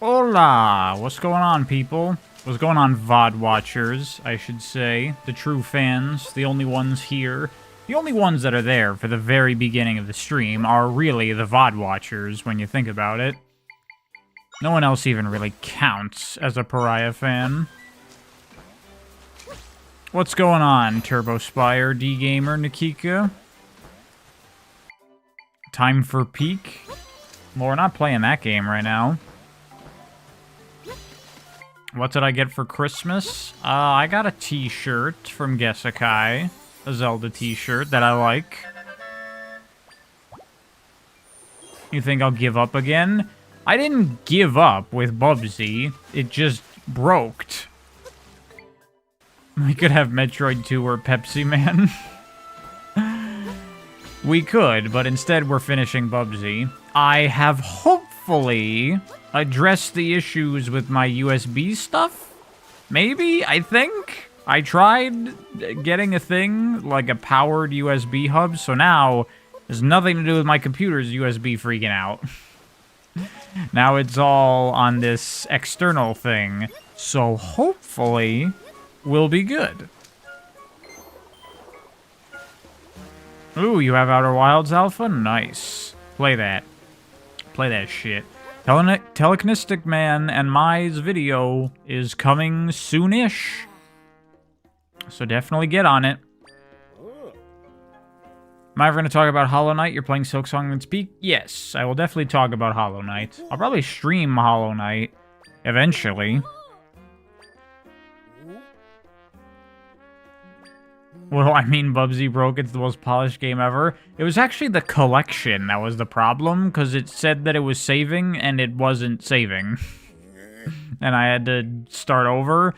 Hola! What's going on, people? What's going on, VOD watchers, I should say. The true fans, the only ones here. The only ones that are there for the very beginning of the stream are really the VOD watchers, when you think about it. No one else even really counts as a Pariah fan. What's going on, Turbo Spire, D-Gamer, Nikika? Time for Peak? Well, we're not playing that game right now. What did I get for Christmas? I got a t-shirt from Gesekai. A Zelda t-shirt that I like. You think I'll give up again? I didn't give up with Bubsy. It just broke. We could have Metroid 2 or Pepsi Man. We could, but instead we're finishing Bubsy. I have hopefully addressed the issues with my USB stuff? Maybe, I think? I tried getting a thing, like a powered USB hub, so now there's nothing to do with my computer's USB freaking out. Now it's all on this external thing, so hopefully we'll be good. Ooh, you have Outer Wilds Alpha? Nice. Play that. Play that shit. Telekinestic Man and Mai's video is coming soonish. So definitely get on it. Am I ever going to talk about Hollow Knight? You're playing Silksong and Speak? Yes, I will definitely talk about Hollow Knight. I'll probably stream Hollow Knight eventually. Well, I mean, Bubsy broke. It's the most polished game ever. It was actually the collection that was the problem, because it said that it was saving, and it wasn't saving. And I had to start over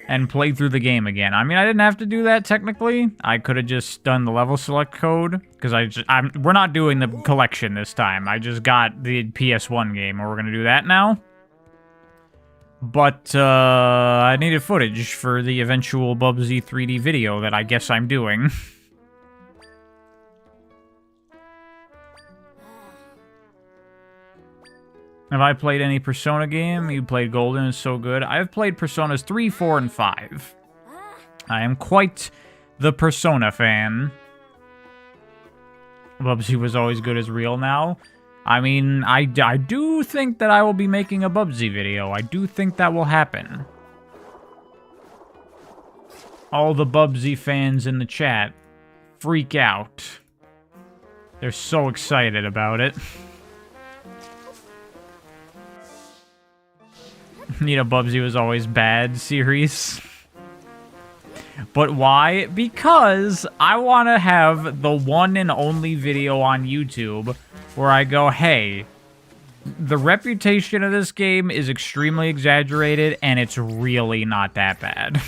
and play through the game again. I mean, I didn't have to do that, technically. I could have just done the level select code, because we're not doing the collection this time. I just got the PS1 game, and we're going to do that now. But, I needed footage for the eventual Bubsy 3D video that I guess I'm doing. Have I played any Persona game? You played Golden, it's so good. I've played Personas 3, 4, and 5. I am quite the Persona fan. Bubsy was always good as real now. I mean, I do think that I will be making a Bubsy video. I do think that will happen. All the Bubsy fans in the chat freak out. They're so excited about it. You know, Bubsy was always bad series. But why? Because I want to have the one and only video on YouTube where I go, hey, the reputation of this game is extremely exaggerated, and it's really not that bad.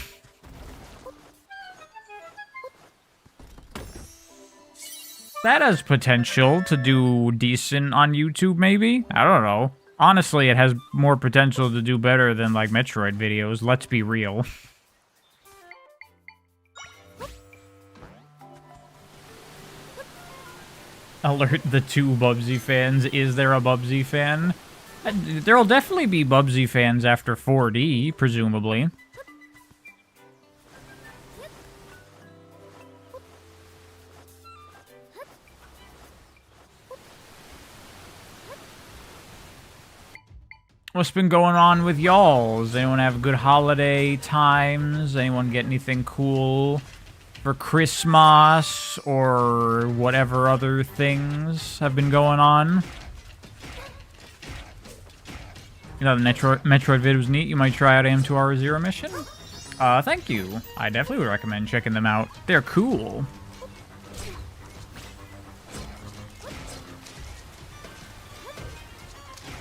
That has potential to do decent on YouTube, maybe? I don't know. Honestly, it has more potential to do better than, like, Metroid videos, let's be real. Alert the two Bubsy fans. Is there a Bubsy fan? There'll definitely be Bubsy fans after 4D, presumably. What's been going on with y'all? Does anyone have good holiday times? Anyone get anything cool for Christmas or whatever other things have been going on? You know, the Metroid vid was neat. You might try out AM2R0 mission. Thank you. I definitely would recommend checking them out. They're cool.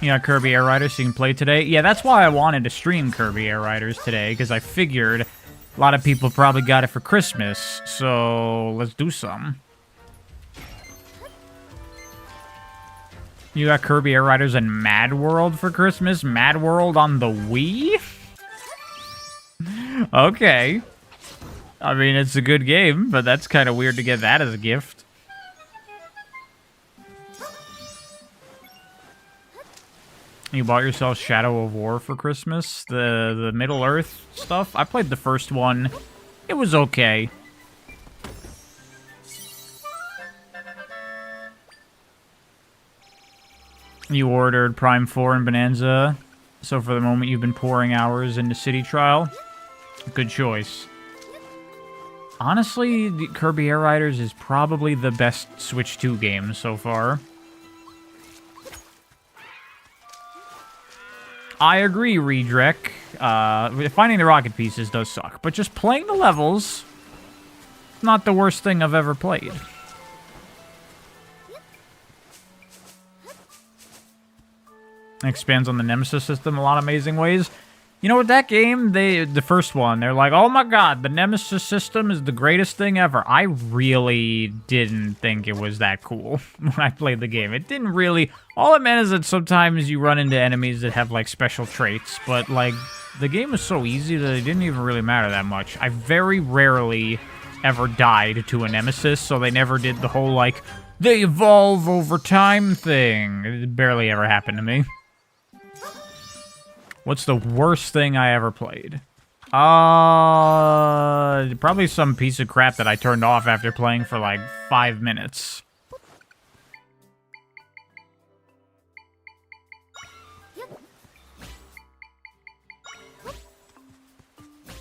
You know, Kirby Air Riders so you can play today. Yeah, that's why I wanted to stream Kirby Air Riders today, because I figured a lot of people probably got it for Christmas, so let's do some. You got Kirby Air Riders and Mad World for Christmas? Mad World on the Wii? Okay. I mean, it's a good game, but that's kind of weird to get that as a gift. You bought yourself Shadow of War for Christmas? The Middle-earth stuff? I played the first one. It was okay. You ordered Prime 4 and Bonanza, so for the moment you've been pouring hours into City Trial. Good choice. Honestly, Kirby Air Riders is probably the best Switch 2 game so far. I agree, Redrek. Finding the rocket pieces does suck, but just playing the levels, not the worst thing I've ever played. Expands on the Nemesis system in a lot of amazing ways. You know what, that game, the first one, they're like, oh my god, the Nemesis system is the greatest thing ever. I really didn't think it was that cool when I played the game. It didn't really... All it meant is that sometimes you run into enemies that have, like, special traits, but, like, the game was so easy that it didn't even really matter that much. I very rarely ever died to a Nemesis, so they never did the whole, like, they evolve over time thing. It barely ever happened to me. What's the worst thing I ever played? Probably some piece of crap that I turned off after playing for like 5 minutes.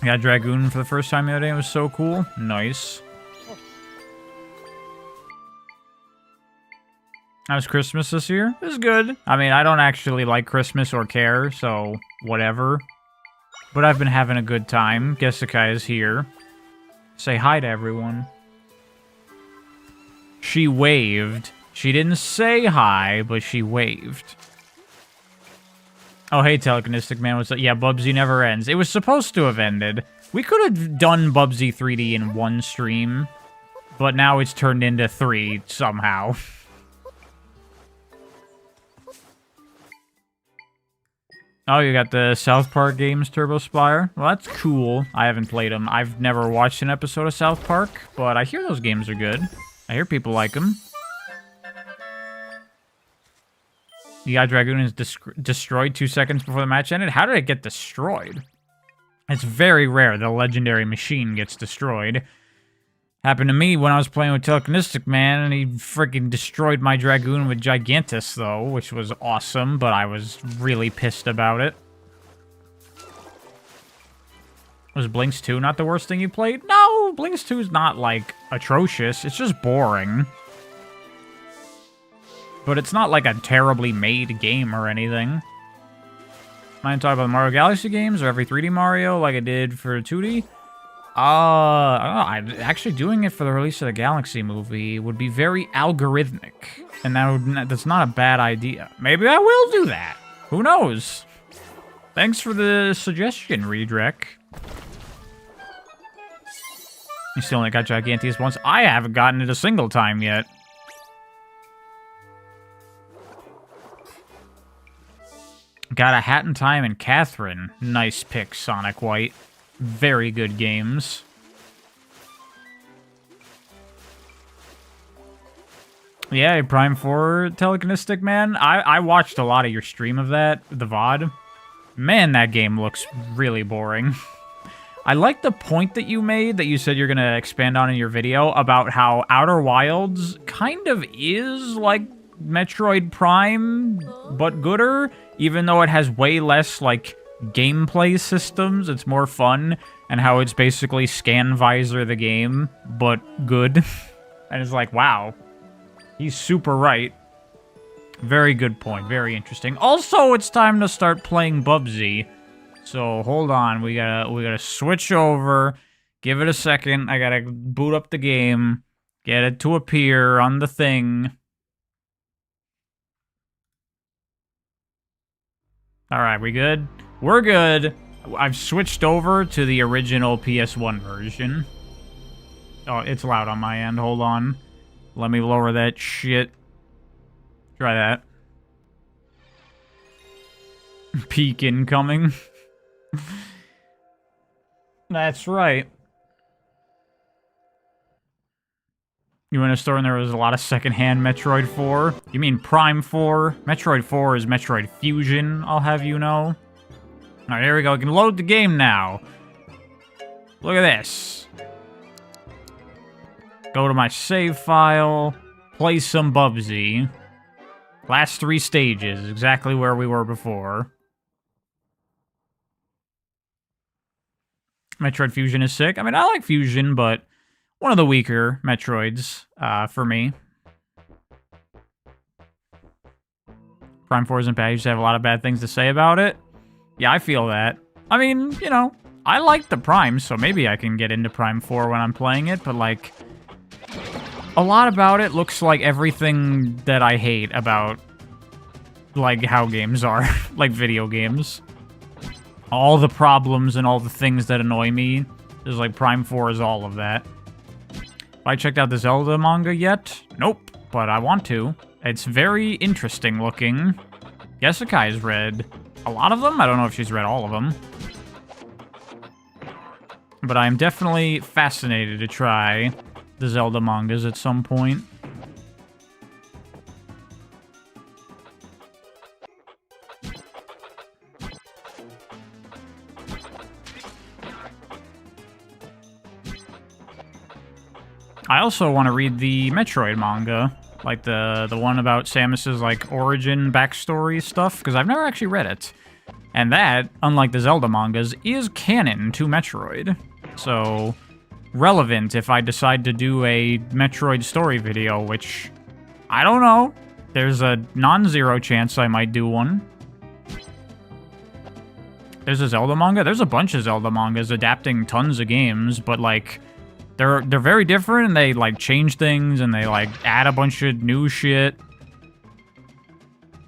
I got Dragoon for the first time the other day. It was so cool. Nice. How was Christmas this year? It was good. I mean, I don't actually like Christmas or care, so whatever. But I've been having a good time. Jessica is here. Say hi to everyone. She waved. She didn't say hi, but she waved. Oh, hey, Telekinetic Man. What's up? Yeah, Bubsy never ends. It was supposed to have ended. We could have done Bubsy 3D in one stream, but now it's turned into 3 somehow. Oh, you got the South Park games Turbo Spire? Well, that's cool. I haven't played them. I've never watched an episode of South Park, but I hear those games are good. I hear people like them. The guy Dragoon is destroyed 2 seconds before the match ended? How did it get destroyed? It's very rare that a legendary machine gets destroyed. Happened to me when I was playing with Telekinetic Man, and he freaking destroyed my Dragoon with Gigantus, though, which was awesome, but I was really pissed about it. Was Blinks 2 not the worst thing you played? No, Blinks 2 is not, like, atrocious. It's just boring. But it's not, like, a terribly made game or anything. Am I talking about the Mario Galaxy games or every 3D Mario like I did for 2D? I don't know. Actually doing it for the release of the Galaxy movie would be very algorithmic. And that's not a bad idea. Maybe I will do that. Who knows? Thanks for the suggestion, Redrek. You still only got Giganteus once? I haven't gotten it a single time yet. Got a Hat in Time and Catherine. Nice pick, Sonic White. Very good games. Yeah, Prime 4 Telekinetic Man. I watched a lot of your stream of that, the VOD. Man, that game looks really boring. I like the point that you made, that you said you're going to expand on in your video, about how Outer Wilds kind of is like Metroid Prime, but gooder, even though it has way less, like, gameplay systems. It's more fun, and how it's basically Scan Visor the game, but good. And it's like, wow, he's super right. Very good point, very interesting. Also, it's time to start playing Bubsy. So hold on, we gotta switch over. Give it a second. I gotta boot up the game, get it to appear on the thing. All right, we good? We're good. I've switched over to the original PS1 version. Oh, it's loud on my end. Hold on. Let me lower that shit. Try that. Peak incoming. That's right. You went to a store and there was a lot of secondhand Metroid 4? You mean Prime 4? Metroid 4 is Metroid Fusion, I'll have you know. Alright, here we go. We can load the game now. Look at this. Go to my save file. Play some Bubsy. Last 3 stages, exactly where we were before. Metroid Fusion is sick. I mean, I like Fusion, but one of the weaker Metroids for me. Prime 4 isn't bad. You just have a lot of bad things to say about it. Yeah, I feel that. I mean, you know, I like the Prime, so maybe I can get into Prime 4 when I'm playing it, but, like, a lot about it looks like everything that I hate about, like, how games are, like video games. All the problems and all the things that annoy me, is like Prime 4 is all of that. Have I checked out the Zelda manga yet? Nope, but I want to. It's very interesting looking. Yesikai's read a lot of them. I don't know if she's read all of them. But I'm definitely fascinated to try the Zelda mangas at some point. I also want to read the Metroid manga, like the one about Samus's like origin backstory stuff, because I've never actually read it. And that, unlike the Zelda mangas, is canon to Metroid. So, relevant if I decide to do a Metroid story video, which, I don't know. There's a non-zero chance I might do one. There's a Zelda manga? There's a bunch of Zelda mangas adapting tons of games, but like, they're very different, and they like change things, and they like add a bunch of new shit.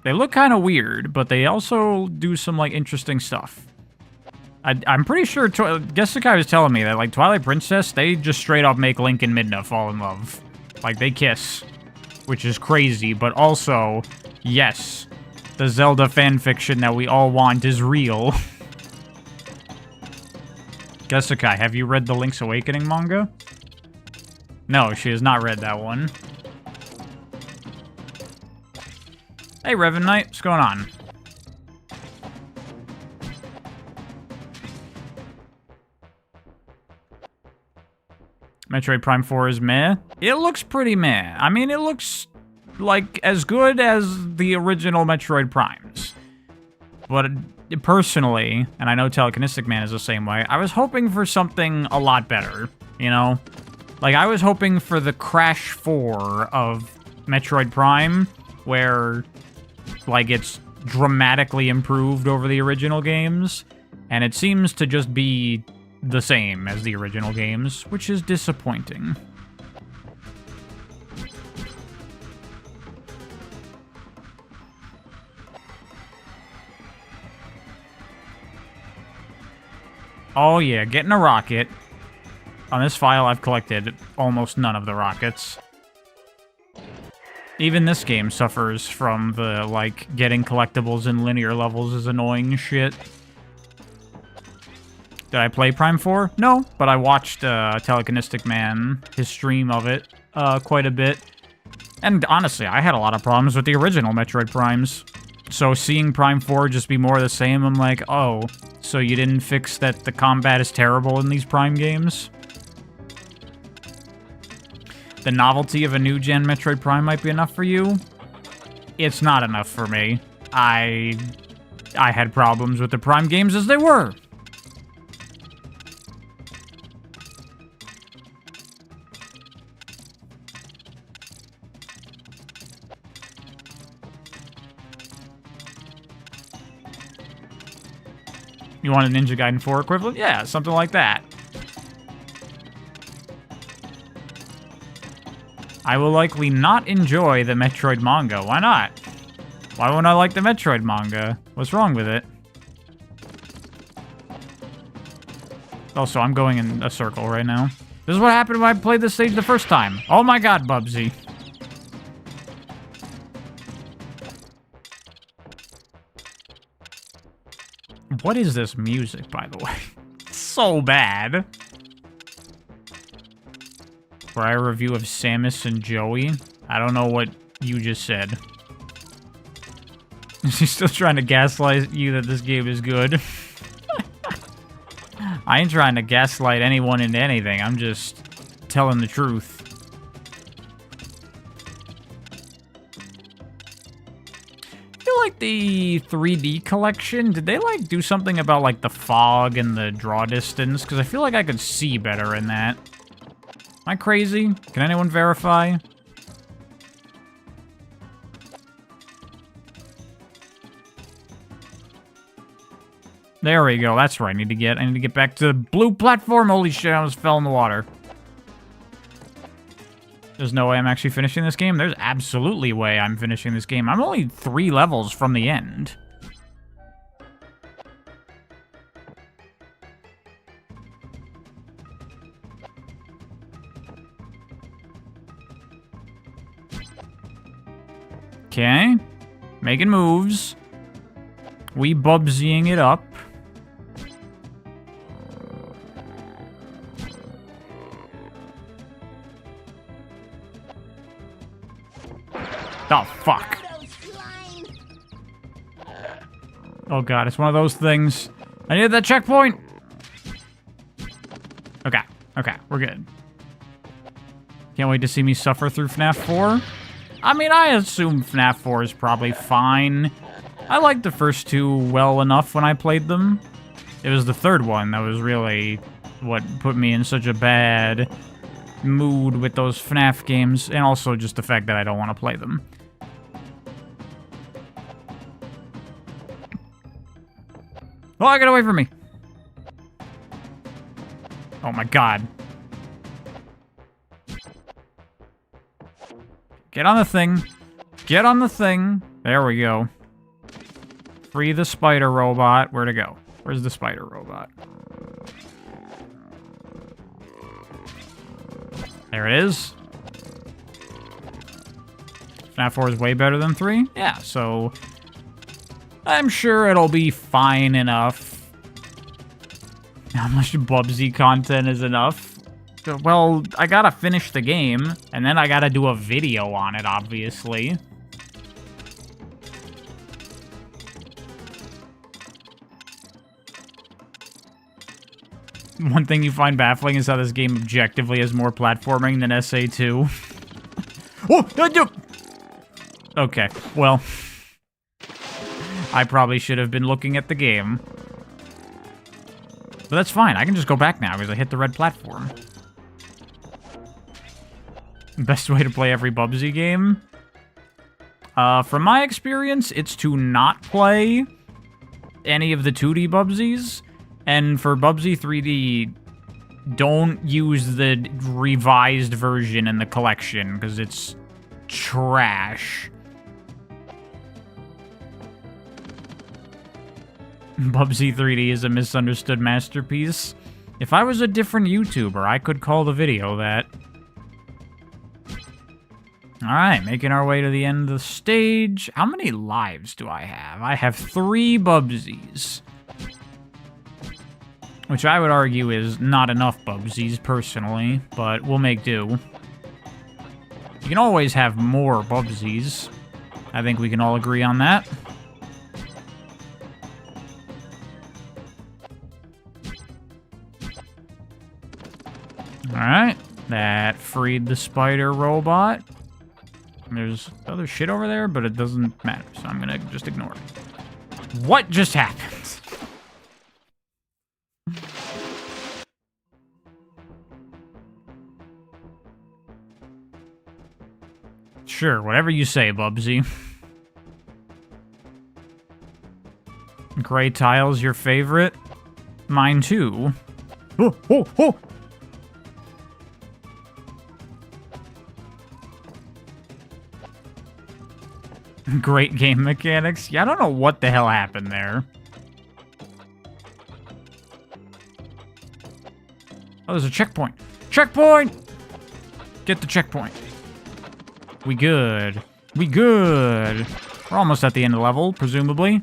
They look kind of weird, but they also do some like interesting stuff. I'm pretty sure, Jessica was telling me that like Twilight Princess, they just straight up make Link and Midna fall in love. Like they kiss, which is crazy, but also, yes, the Zelda fanfiction that we all want is real. Jessica, have you read the Link's Awakening manga? No, she has not read that one. Hey, Revan Knight, what's going on? Metroid Prime 4 is meh. It looks pretty meh. I mean, it looks like as good as the original Metroid Primes. But personally, and I know Telekinetic Man is the same way, I was hoping for something a lot better, you know? Like, I was hoping for the Crash 4 of Metroid Prime, where, like, it's dramatically improved over the original games, and it seems to just be the same as the original games, which is disappointing. Oh yeah, getting a rocket. On this file, I've collected almost none of the rockets. Even this game suffers from the, like, getting collectibles in linear levels is annoying shit. Did I play Prime 4? No, but I watched Telekinetic Man, his stream of it, quite a bit. And honestly, I had a lot of problems with the original Metroid Primes. So seeing Prime 4 just be more of the same, I'm like, oh, so you didn't fix that the combat is terrible in these Prime games? The novelty of a new-gen Metroid Prime might be enough for you? It's not enough for me. I had problems with the Prime games as they were. You want a Ninja Gaiden 4 equivalent? Yeah, something like that. I will likely not enjoy the Metroid manga. Why not? Why wouldn't I like the Metroid manga? What's wrong with it? Also, I'm going in a circle right now. This is what happened when I played this stage the first time. Oh my god, Bubsy. What is this music, by the way? It's so bad. Prior review of Samus and Joey. I don't know what you just said. She's still trying to gaslight you that this game is good. I ain't trying to gaslight anyone into anything. I'm just telling the truth. I feel like the 3D collection, did they like do something about like the fog and the draw distance? Because I feel like I could see better in that. Am I crazy? Can anyone verify? There we go. That's where I need to get. I need to get back to the blue platform. Holy shit, I almost fell in the water. There's no way I'm actually finishing this game. There's absolutely a way I'm finishing this game. I'm only 3 levels from the end. Okay. Making moves. We Bubsying it up. Oh, fuck. Oh, God, it's one of those things. I needed that checkpoint. Okay, okay, we're good. Can't wait to see me suffer through FNAF 4. I mean, I assume FNAF 4 is probably fine. I liked the first 2 well enough when I played them. It was the third one that was really what put me in such a bad mood with those FNAF games, and also just the fact that I don't want to play them. Oh, get away from me! Oh my god. Get on the thing. Get on the thing. There we go. Free the spider robot. Where'd it go? Where's the spider robot? There it is. FNAF 4 is way better than 3? Yeah, so I'm sure it'll be fine enough. How much Bubsy content is enough? Well, I gotta finish the game, and then I gotta do a video on it, obviously. One thing you find baffling is how this game objectively has more platforming than SA2. Oh, okay, well, I probably should have been looking at the game. But that's fine, I can just go back now because I hit the red platform. Best way to play every Bubsy game? From my experience, it's to not play any of the 2D Bubsies. And for Bubsy 3D, don't use the revised version in the collection, because it's trash. Bubsy 3D is a misunderstood masterpiece. If I was a different YouTuber, I could call the video that. Alright, making our way to the end of the stage. How many lives do I have? I have 3 Bubsies. Which I would argue is not enough Bubsies, personally, but we'll make do. You can always have more Bubsies. I think we can all agree on that. Alright, that freed the spider robot. There's other shit over there, but it doesn't matter, so I'm gonna just ignore it. What just happened? Sure, whatever you say, Bubsy. Gray tile's your favorite? Mine too. Oh, oh, oh! Great game mechanics. Yeah, I don't know what the hell happened there. Oh, there's a checkpoint. Checkpoint! Get the checkpoint. We good. We good. We're almost at the end of the level, presumably.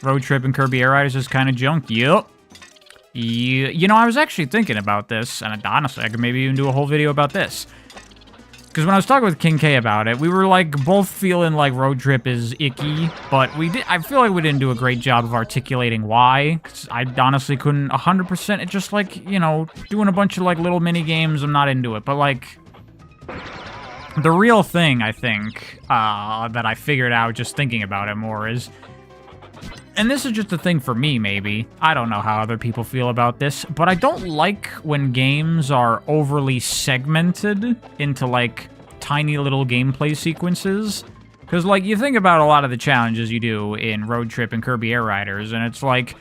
Road Trip and Kirby Air Ride is just kind of junk. Yup. You know, I was actually thinking about this, and honestly, I could maybe even do a whole video about this. Because when I was talking with King K about it, we were, like, both feeling like Road Trip is icky, but I feel like we didn't do a great job of articulating why. 'Cause I honestly couldn't 100%, it's just like, you know, doing a bunch of, like, little mini games, I'm not into it. But, like, the real thing, I think, that I figured out just thinking about it more is, and this is just a thing for me, maybe. I don't know how other people feel about this, but I don't like when games are overly segmented into, like, tiny little gameplay sequences. Because, like, you think about a lot of the challenges you do in Road Trip and Kirby Air Riders, and it's like,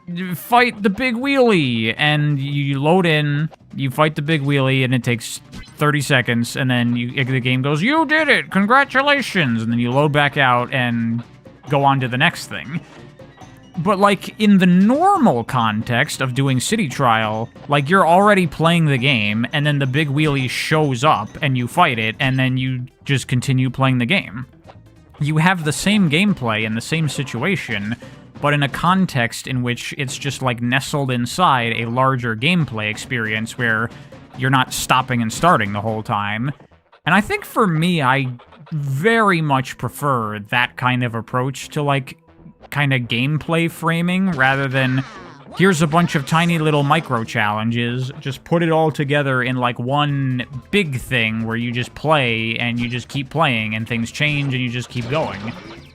you fight the big wheelie, and you load in, you fight the big wheelie, and it takes 30 seconds, and then the game goes, you did it, congratulations, and then you load back out and go on to the next thing. But, like, in the normal context of doing City Trial, like, you're already playing the game, and then the big wheelie shows up, and you fight it, and then you just continue playing the game. You have the same gameplay in the same situation, but in a context in which it's just, like, nestled inside a larger gameplay experience where you're not stopping and starting the whole time. And I think for me, I very much prefer that kind of approach to, like, kind of gameplay framing rather than here's a bunch of tiny little micro challenges, just put it all together in, like, one big thing where you just play and you just keep playing and things change and you just keep going.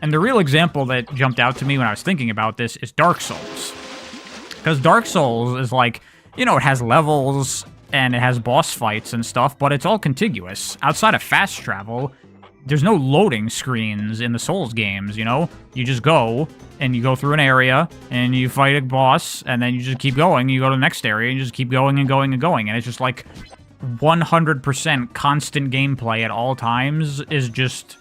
And the real example that jumped out to me when I was thinking about this is Dark Souls. Because Dark Souls is like, you know, it has levels and it has boss fights and stuff, but it's all contiguous. Outside of fast travel, there's no loading screens in the Souls games, you know? You just go, and you go through an area, and you fight a boss, and then you just keep going, you go to the next area, and you just keep going and going and going, and it's just like 100% constant gameplay at all times is just...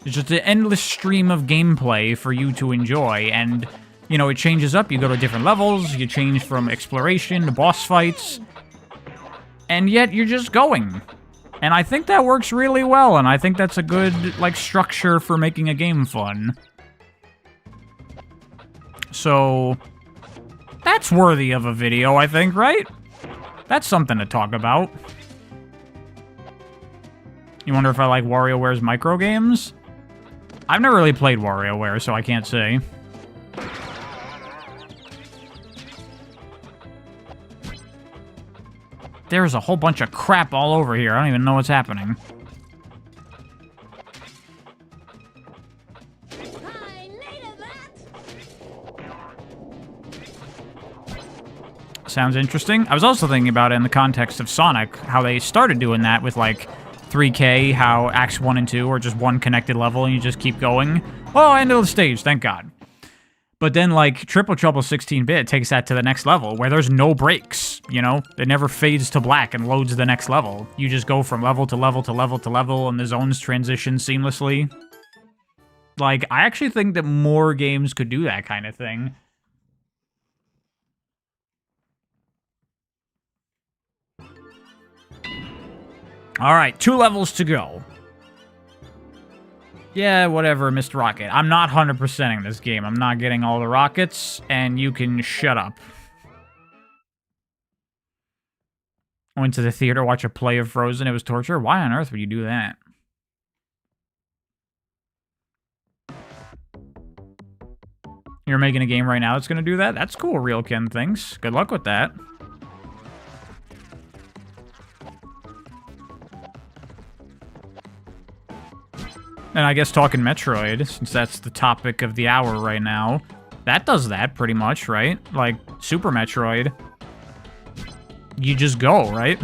It's just an endless stream of gameplay for you to enjoy, and, you know, it changes up, you go to different levels, you change from exploration to boss fights, and yet you're just going. And I think that works really well, and I think that's a good, like, structure for making a game fun. So, that's worthy of a video, I think, right? That's something to talk about. You wonder if I like WarioWare's micro games? I've never really played WarioWare, so I can't say. There's a whole bunch of crap all over here. I don't even know what's happening. Sounds interesting. I was also thinking about it in the context of Sonic, how they started doing that with, like, 3K, how Acts 1 and 2 are just one connected level and you just keep going. Oh, end of the stage, thank God. But then, like, Triple Trouble 16-bit takes that to the next level, where there's no breaks, you know? It never fades to black and loads the next level. You just go from level to level to level to level, and the zones transition seamlessly. Like, I actually think that more games could do that kind of thing. Alright, 2 levels to go. Yeah, whatever, Mr. Rocket. I'm not 100%ing this game. I'm not getting all the rockets, and you can shut up. I went to the theater to watch a play of Frozen. It was torture. Why on earth would you do that? You're making a game right now that's going to do that? That's cool, Real Ken thinks. Good luck with that. And I guess talking Metroid, since that's the topic of the hour right now, that does that pretty much, right? Like, Super Metroid. You just go, right?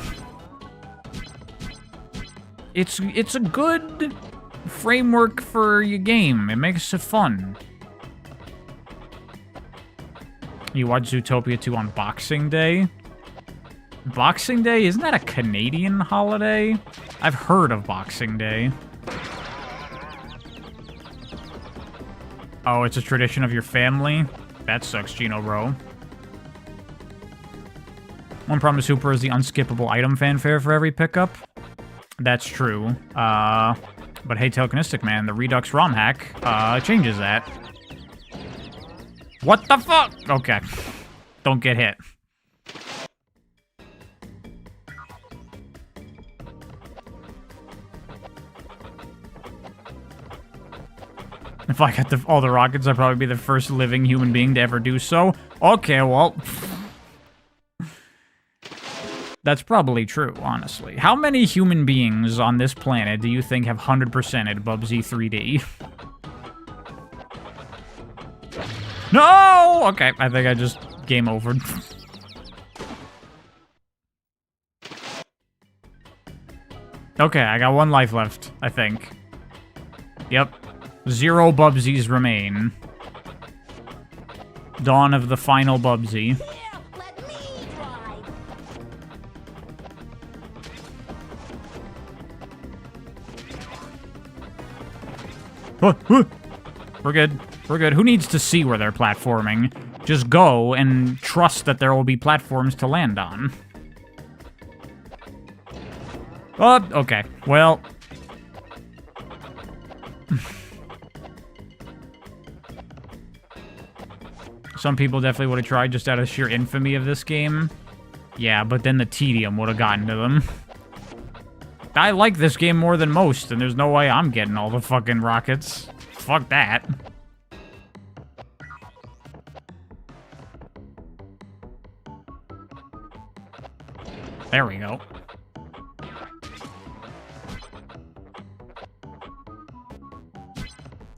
It's a good framework for your game. It makes it fun. You watch Zootopia 2 on Boxing Day? Boxing Day? Isn't that a Canadian holiday? I've heard of Boxing Day. Oh, it's a tradition of your family? That sucks, Gino, bro. One problem with Super is the unskippable item fanfare for every pickup. That's true. But hey, Telekinestic Man, the Redux ROM hack changes that. What the fuck? Okay. Don't get hit. If I got all the rockets, I'd probably be the first living human being to ever do so. Okay, well... That's probably true, honestly. How many human beings on this planet do you think have 100%ed Bubsy 3D? No! Okay, I think I just game overed. Okay, I got 1 life left, I think. Yep. 0 Bubsies remain. Dawn of the final Bubsy. We're good. We're good. Who needs to see where they're platforming? Just go and trust that there will be platforms to land on. Oh, okay. Well... Some people definitely would have tried just out of sheer infamy of this game. Yeah, but then the tedium would have gotten to them. I like this game more than most, and there's no way I'm getting all the fucking rockets. Fuck that. There we go.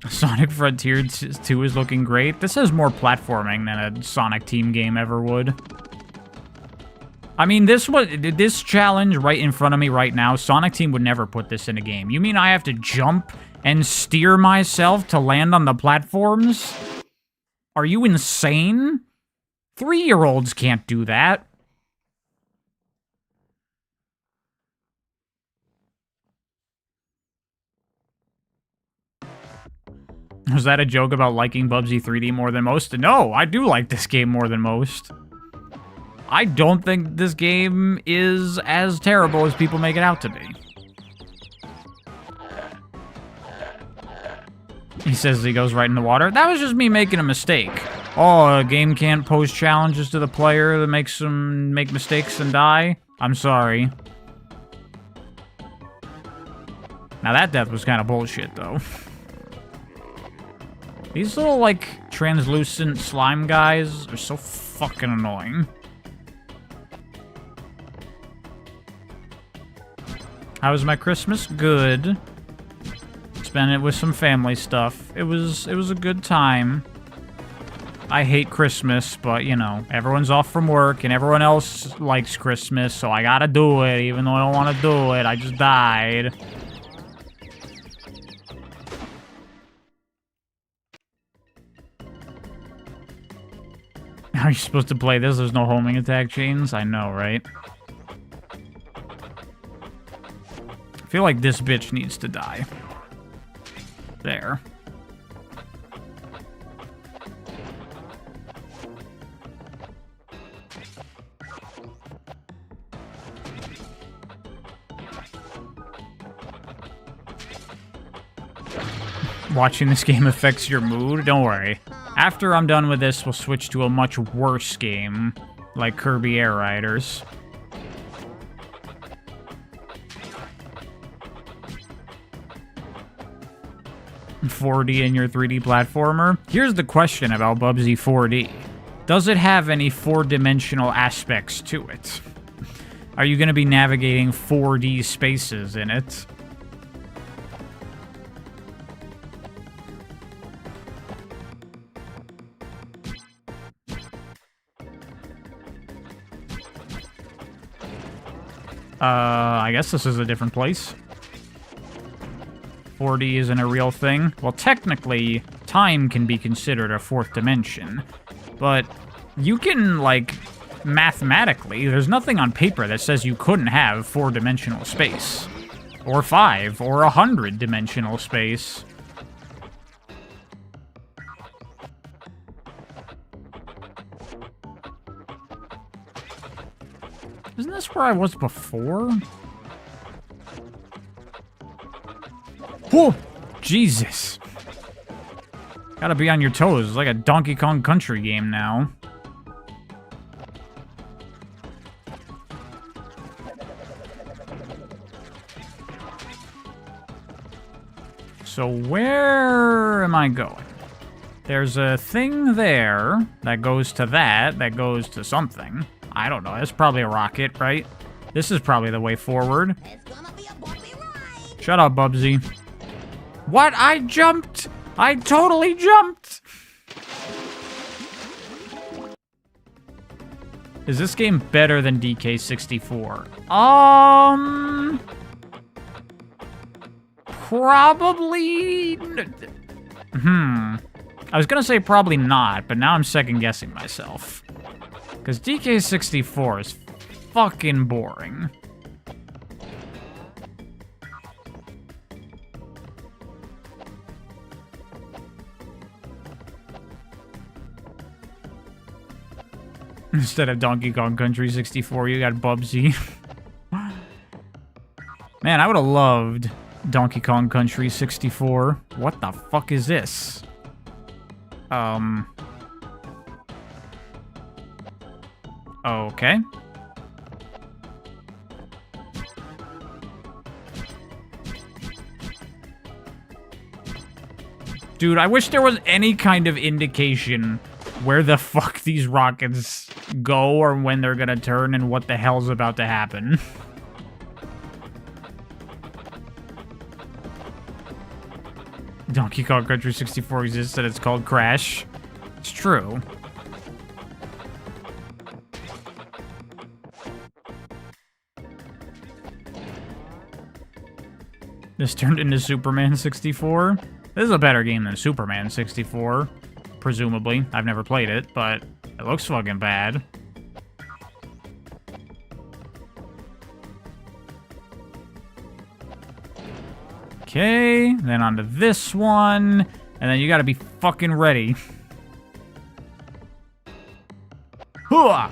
Sonic Frontier 2 is looking great. This has more platforming than a Sonic Team game ever would. I mean, this challenge right in front of me right now, Sonic Team would never put this in a game. You mean I have to jump and steer myself to land on the platforms? Are you insane? 3-year-olds can't do that. Was that a joke about liking Bubsy 3D more than most? No, I do like this game more than most. I don't think this game is as terrible as people make it out to be. He says he goes right in the water. That was just me making a mistake. Oh, a game can't pose challenges to the player that makes them make mistakes and die? I'm sorry. Now that death was kind of bullshit, though. These little, like, translucent slime guys are so fucking annoying. How was my Christmas? Good. Spent it with some family stuff. It was a good time. I hate Christmas, but, you know, everyone's off from work, and everyone else likes Christmas, so I gotta do it, even though I don't want to do it. I just died. How are you supposed to play this? There's no homing attack chains? I know, right? I feel like this bitch needs to die. There. Watching this game affects your mood? Don't worry. After I'm done with this, we'll switch to a much worse game, like Kirby Air Riders. .4D in your 3D platformer? Here's the question about Bubsy 4D. Does it have any 4-dimensional aspects to it? Are you going to be navigating 4D spaces in it? I guess this is a different place. 4D isn't a real thing. Well, technically, time can be considered a 4th dimension. But you can, like, mathematically, there's nothing on paper that says you couldn't have 4-dimensional space. Or 5, or 100-dimensional space. Isn't this where I was before? Whoa! Jesus. Gotta be on your toes. It's like a Donkey Kong Country game now. So where am I going? There's a thing there that goes to that goes to something. I don't know. It's probably a rocket, right? This is probably the way forward. It's gonna be a bumpy ride. Shut up, Bubsy. What? I jumped! I totally jumped! Is this game better than DK64? Probably... I was gonna say probably not, but now I'm second-guessing myself. Because DK64 is fucking boring. Instead of Donkey Kong Country 64, you got Bubsy. Man, I would have loved Donkey Kong Country 64. What the fuck is this? Okay. Dude, I wish there was any kind of indication where the fuck these rockets go or when they're gonna turn and what the hell's about to happen. Donkey Kong Country 64 exists and it's called Crash. It's true. This turned into Superman 64. This is a better game than Superman 64. Presumably. I've never played it, but it looks fucking bad. Okay, then onto this one, and then you gotta be fucking ready. Hooah!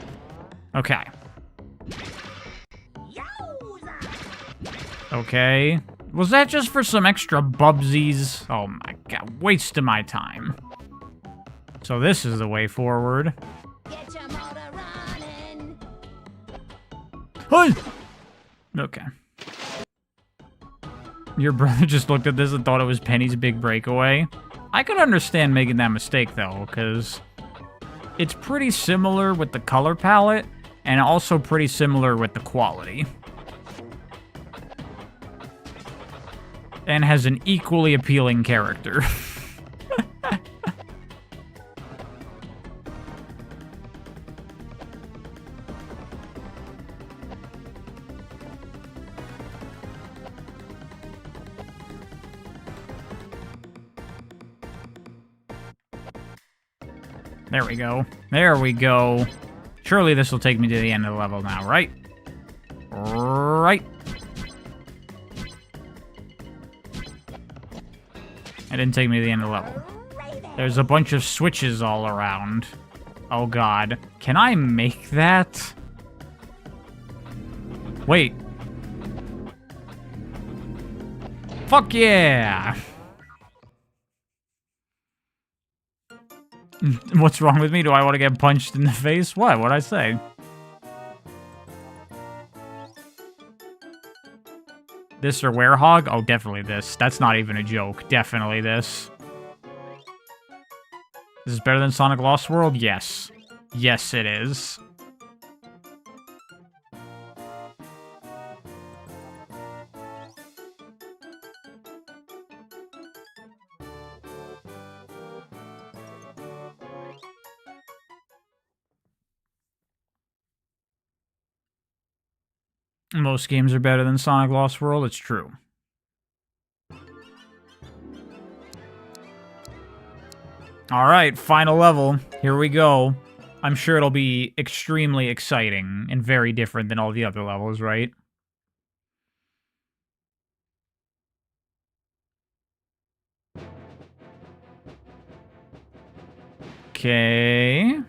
Okay. Okay. Was that just for some extra Bubsies? Oh my god, waste of my time. So this is the way forward. Get your motor running. Hey! Okay. Your brother just looked at this and thought it was Penny's big breakaway. I could understand making that mistake, though, because it's pretty similar with the color palette, and also pretty similar with the quality. And has an equally appealing character. There we go. There we go. Surely this will take me to the end of the level now, right? Right. It didn't take me to the end of the level. There's a bunch of switches all around. Oh god. Can I make that? Wait. Fuck yeah! What's wrong with me? Do I want to get punched in the face? What? What'd I say? This or Werehog? Oh, definitely this. That's not even a joke. Definitely this. Is this better than Sonic Lost World? Yes. Yes, it is. Most games are better than Sonic Lost World, it's true. Alright, final level. Here we go. I'm sure it'll be extremely exciting and very different than all the other levels, right? Okay.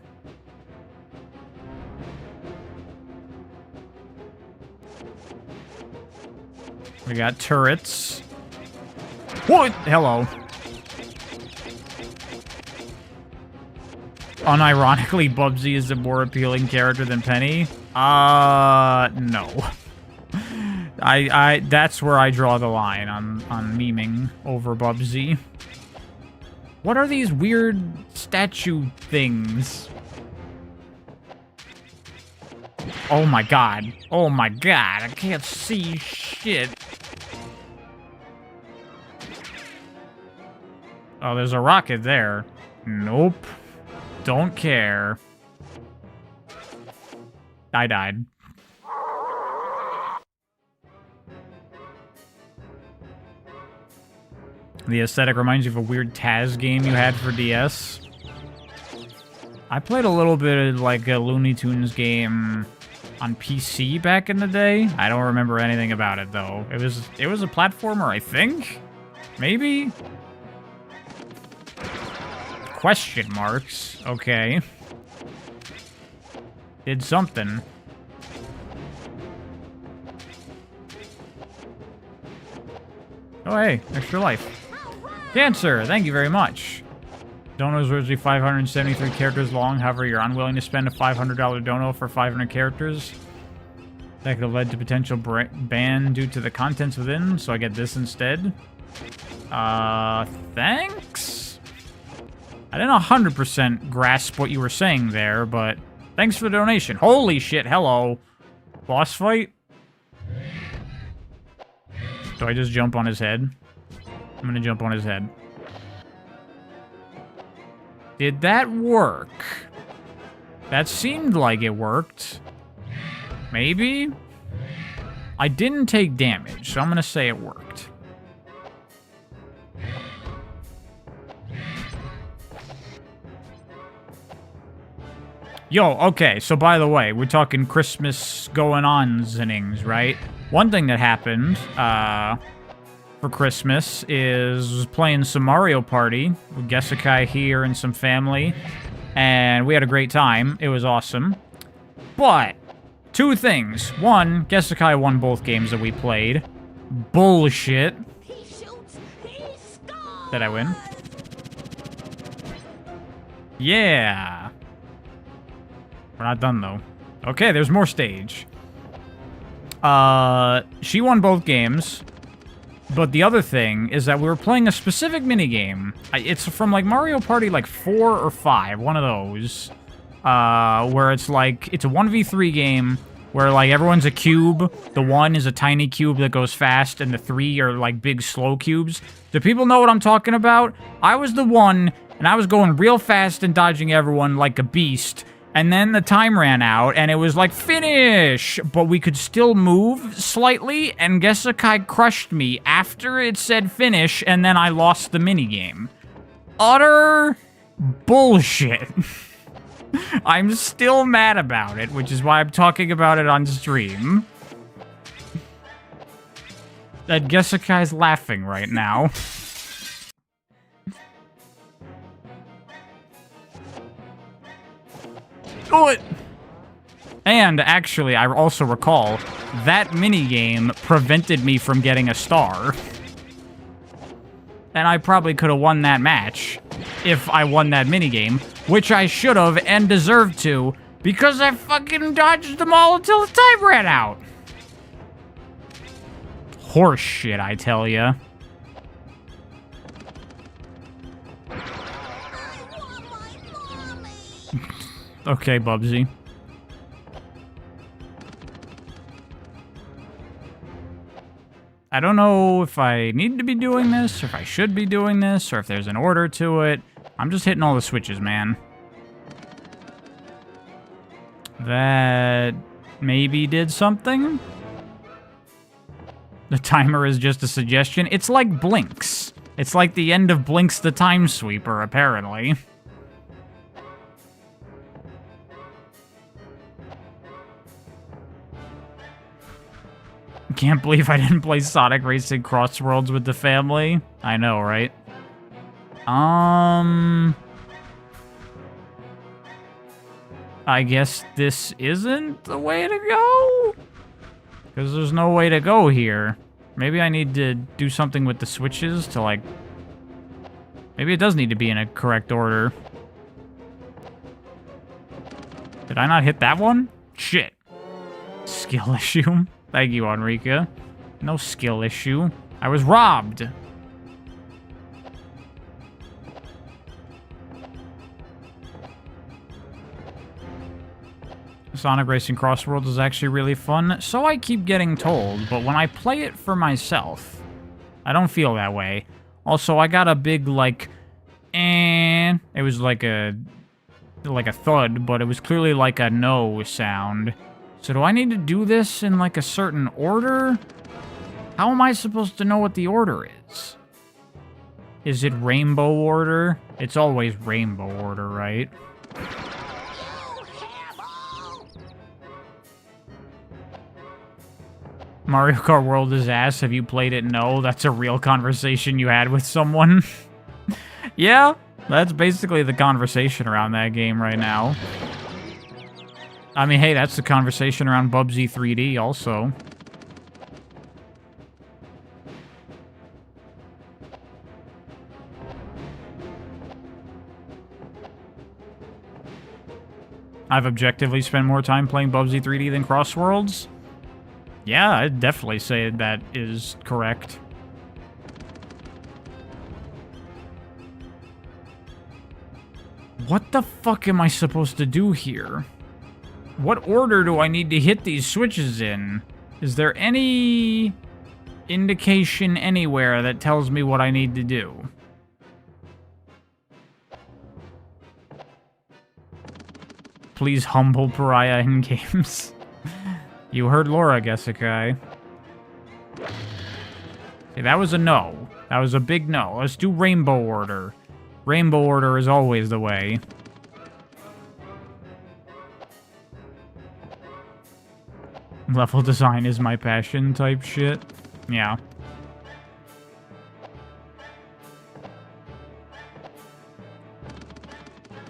We got turrets. What? Hello. Unironically, Bubsy is a more appealing character than Penny. No. That's where I draw the line on memeing over Bubsy. What are these weird statue things? Oh my god. Oh my god. I can't see shit. Oh, there's a rocket there. Nope. Don't care. I died. The aesthetic reminds you of a weird Taz game you had for DS. I played a little bit of like a Looney Tunes game on PC back in the day. I don't remember anything about it though. It was a platformer, I think? Maybe? Question marks. Okay. Did something. Oh hey, extra life. Cancer, thank you very much. Dono is originally 573 characters long, however, you're unwilling to spend a $500 dono for 500 characters. That could have led to potential ban due to the contents within, so I get this instead. Thanks? I didn't 100% grasp what you were saying there, but thanks for the donation. Holy shit, hello. Boss fight? Do I just jump on his head? I'm gonna jump on his head. Did that work? That seemed like it worked. Maybe? I didn't take damage, so I'm gonna say it worked. Yo, okay, so by the way, we're talking Christmas going-on-zinings, right? One thing that happened, for Christmas is playing some Mario Party with Gesekai here and some family, and we had a great time. It was awesome. But, two things. One, Gesekai won both games that we played. Bullshit. He shoots, he scores. Did I win? Yeah. We're not done, though. Okay, there's more stage. She won both games. But the other thing is that we were playing a specific minigame. It's from, like, Mario Party, like, 4 or 5. One of those. Where it's, like, it's a 1v3 game where, like, everyone's a cube. The 1 is a tiny cube that goes fast, and the 3 are, like, big, slow cubes. Do people know what I'm talking about? I was the 1, and I was going real fast and dodging everyone like a beast. And then the time ran out, and it was like, finish! But we could still move slightly, and Gesekai crushed me after it said finish, and then I lost the minigame. Utter bullshit. I'm still mad about it, which is why I'm talking about it on stream. That Gesekai's laughing right now. And actually, I also recall that minigame prevented me from getting a star. And I probably could have won that match if I won that minigame, which I should have and deserved to, because I fucking dodged them all until the time ran out. Horse shit, I tell ya. Okay, Bubsy. I don't know if I need to be doing this, or if I should be doing this, or if there's an order to it. I'm just hitting all the switches, man. That maybe did something? The timer is just a suggestion. It's like Blinks. It's like the end of Blinks the Time Sweeper, apparently. Can't believe I didn't play Sonic Racing Crossworlds with the family. I know, right? I guess this isn't the way to go? Because there's no way to go here. Maybe I need to do something with the switches to, like... Maybe it does need to be in a correct order. Did I not hit that one? Shit. Skill issue. Thank you, Enrica. No skill issue. I was robbed. Sonic Racing Crossworlds is actually really fun, so I keep getting told, but when I play it for myself, I don't feel that way. Also, I got a big, like, it was like a thud, but it was clearly like a no sound. So do I need to do this in, like, a certain order? How am I supposed to know what the order is? Is it rainbow order? It's always rainbow order, right? Mario Kart World is ass. Have you played it? No. That's a real conversation you had with someone. Yeah, that's basically the conversation around that game right now. I mean, hey, that's the conversation around Bubsy 3D also. I've objectively spent more time playing Bubsy 3D than Crossworlds. Yeah, I'd definitely say that is correct. What the fuck am I supposed to do here? What order do I need to hit these switches in? Is there any indication anywhere that tells me what I need to do? Please humble Pariah in games. You heard Laura, Gessikai. Okay, that was a no. That was a big no. Let's do rainbow order. Rainbow order is always the way. Level design is my passion type shit. Yeah.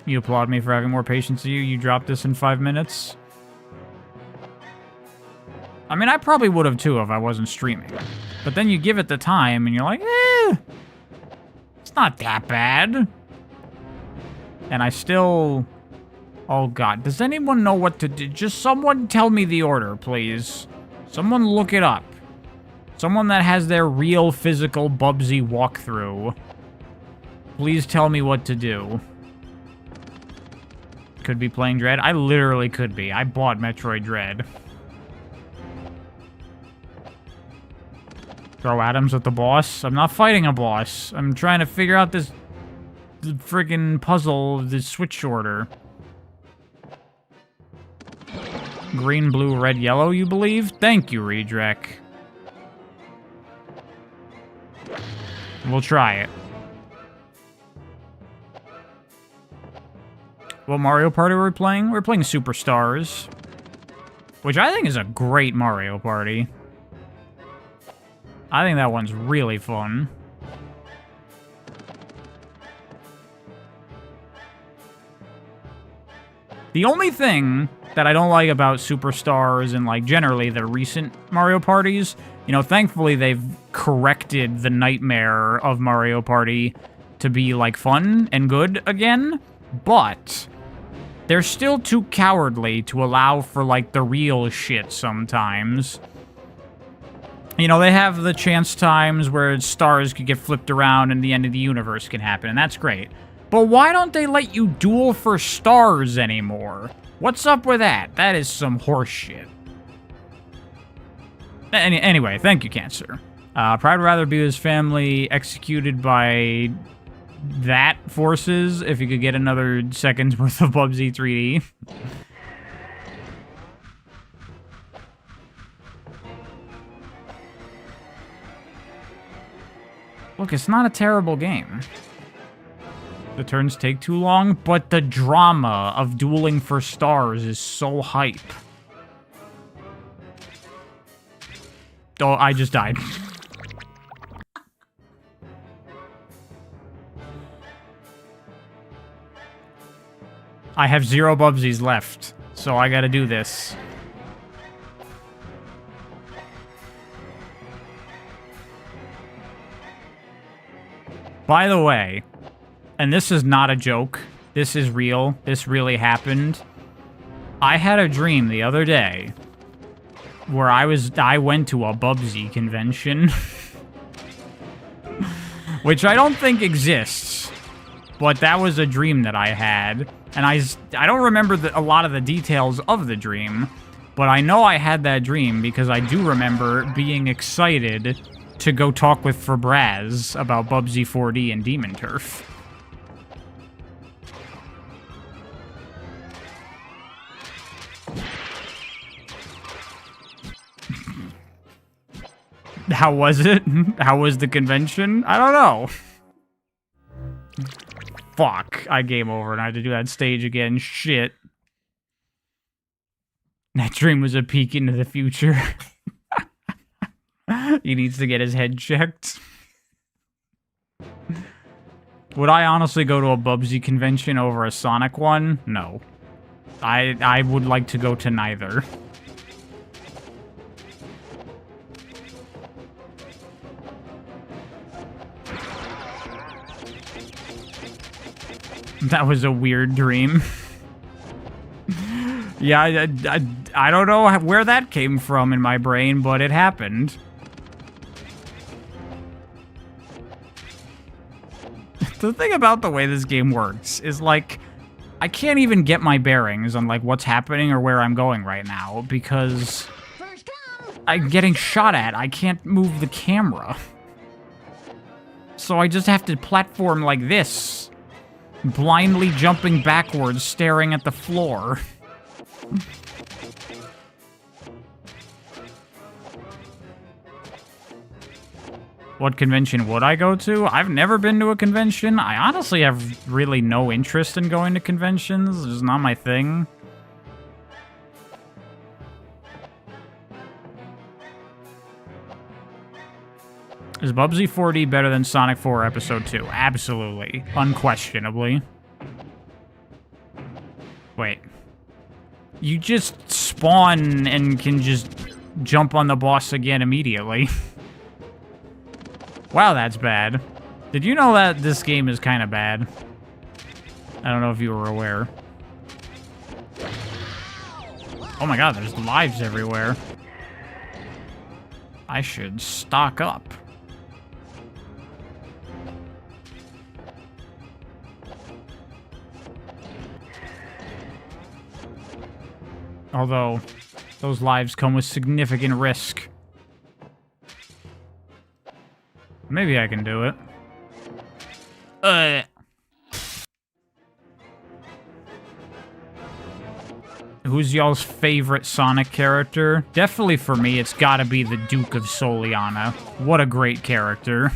You applaud me for having more patience than you. You dropped this in 5 minutes. I mean, I probably would have too if I wasn't streaming. But then you give it the time and you're like, it's not that bad. And I still... Oh god, does anyone know what to do? Just someone tell me the order, please. Someone look it up. Someone that has their real physical Bubsy walkthrough. Please tell me what to do. Could be playing Dread. I literally could be. I bought Metroid Dread. Throw atoms at the boss? I'm not fighting a boss. I'm trying to figure out this friggin' puzzle, this switch order. Green, blue, red, yellow, you believe? Thank you, Redrek. We'll try it. What Mario Party were we playing? We're playing Superstars. Which I think is a great Mario Party. I think that one's really fun. The only thing that I don't like about Superstars and, like, generally the recent Mario Parties, you know, thankfully they've corrected the nightmare of Mario Party to be, like, fun and good again, but they're still too cowardly to allow for, like, the real shit sometimes. You know, they have the chance times where stars could get flipped around and the end of the universe can happen, and that's great. But why don't they let you duel for stars anymore? What's up with that? That is some horse shit. Anyway, thank you, Cancer. Probably rather be his family executed by that forces if you could get another second's worth of Bubsy 3D. Look, it's not a terrible game. The turns take too long, but the drama of dueling for stars is so hype. Oh, I just died. I have 0 Bubsies left, so I gotta do this. By the way, and this is not a joke, this is real, this really happened. I had a dream the other day where I went to a Bubsy convention. Which I don't think exists. But that was a dream that I had. And I don't remember a lot of the details of the dream. But I know I had that dream because I do remember being excited to go talk with Fabraz about Bubsy 4D and Demon Turf. How was it? How was the convention? I don't know. Fuck, I game over and I had to do that stage again. Shit. That dream was a peek into the future. He needs to get his head checked. Would I honestly go to a Bubsy convention over a Sonic one? No. I would like to go to neither. That was a weird dream. Yeah, I don't know where that came from in my brain, but it happened. The thing about the way this game works is, like, I can't even get my bearings on, like, what's happening or where I'm going right now, because I'm getting shot at. I can't move the camera. So I just have to platform like this. Blindly jumping backwards, staring at the floor. What convention would I go to? I've never been to a convention. I honestly have really no interest in going to conventions. It's just not my thing. Is Bubsy 4D better than Sonic 4 Episode 2? Absolutely. Unquestionably. Wait. You just spawn and can just jump on the boss again immediately. Wow, that's bad. Did you know that this game is kind of bad? I don't know if you were aware. Oh my god, there's lives everywhere. I should stock up. Although, those lives come with significant risk. Maybe I can do it. Who's y'all's favorite Sonic character? Definitely for me, it's gotta be the Duke of Soliana. What a great character.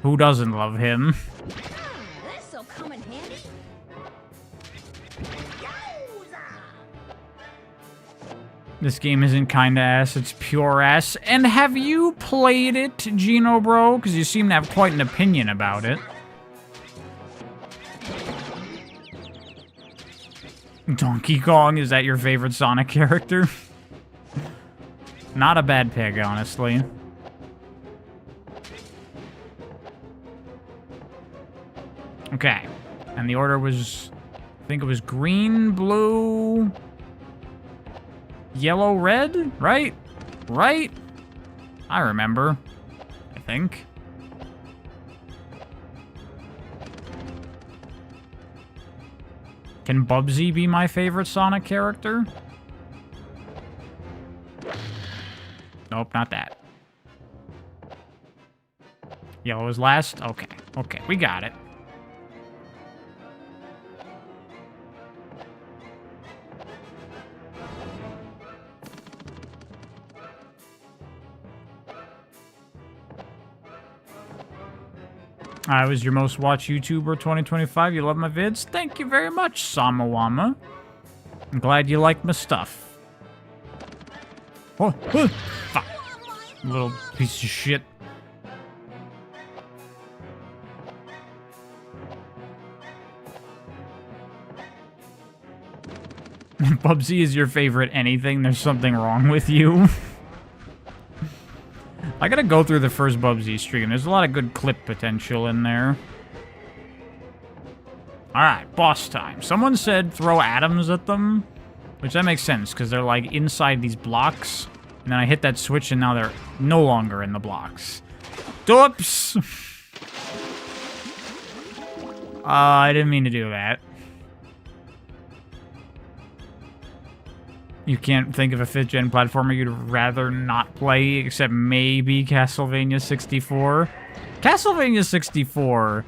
Who doesn't love him? This'll come in handy. This game isn't kinda ass, it's pure ass. And have you played it, Gino Bro? Because you seem to have quite an opinion about it. Donkey Kong, is that your favorite Sonic character? Not a bad pick, honestly. Okay. And the order was... I think it was green, blue... yellow, red? Right? Right? I remember. I think. Can Bubsy be my favorite Sonic character? Nope, not that. Yellow is last? Okay. Okay, we got it. I was your most watched YouTuber 2025. You love my vids? Thank you very much, Samawama. I'm glad you like my stuff. Oh, fuck. Little piece of shit. Bubsy is your favorite anything. There's something wrong with you. I gotta go through the first Bubsy stream. There's a lot of good clip potential in there. Alright, boss time. Someone said throw atoms at them, which that makes sense, because they're like inside these blocks, And then I hit that switch and now they're no longer in the blocks. Oops! I didn't mean to do that. You can't think of a 5th gen platformer you'd rather not play, except maybe Castlevania 64. Castlevania 64,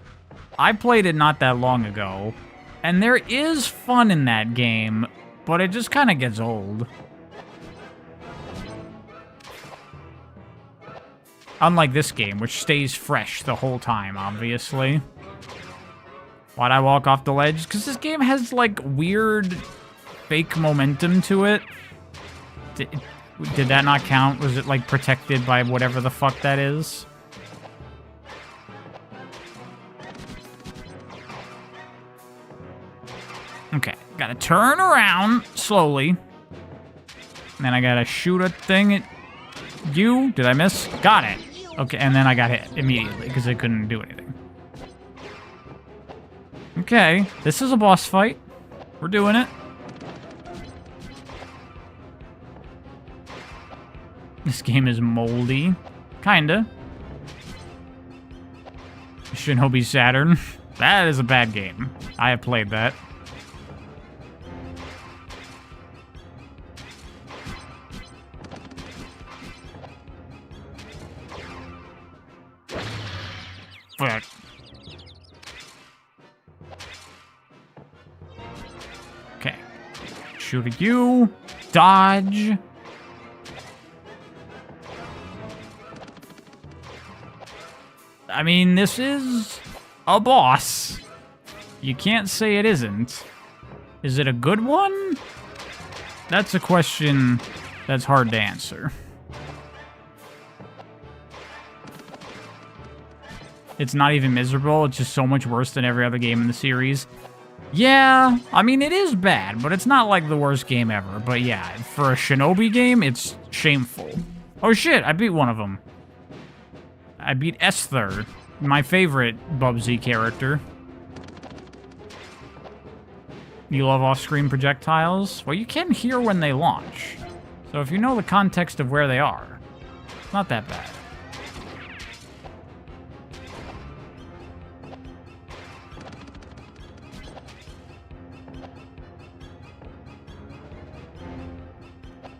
I played it not that long ago, and there is fun in that game, but it just kind of gets old. Unlike this game, which stays fresh the whole time, obviously. Why'd I walk off the ledge? Because this game has, like, weird fake momentum to it. Did that not count? Was it, like, protected by whatever the fuck that is? Okay, gotta turn around slowly. And then I gotta shoot a thing at you. Did I miss? Got it. Okay, and then I got hit immediately because I couldn't do anything. Okay, this is a boss fight. We're doing it. This game is moldy. Kinda. Shinobi Saturn. That is a bad game. I have played that. Fuck. Okay. Shoot at you. Dodge. I mean, this is a boss. You can't say it isn't. Is it a good one? That's a question that's hard to answer. It's not even miserable, it's just so much worse than every other game in the series. Yeah, I mean, it is bad, but it's not like the worst game ever. But yeah, for a Shinobi game, it's shameful. Oh shit, I beat one of them. I beat Esther, my favorite Bubsy character. You love off-screen projectiles? Well, you can hear when they launch. So if you know the context of where they are, it's not that bad.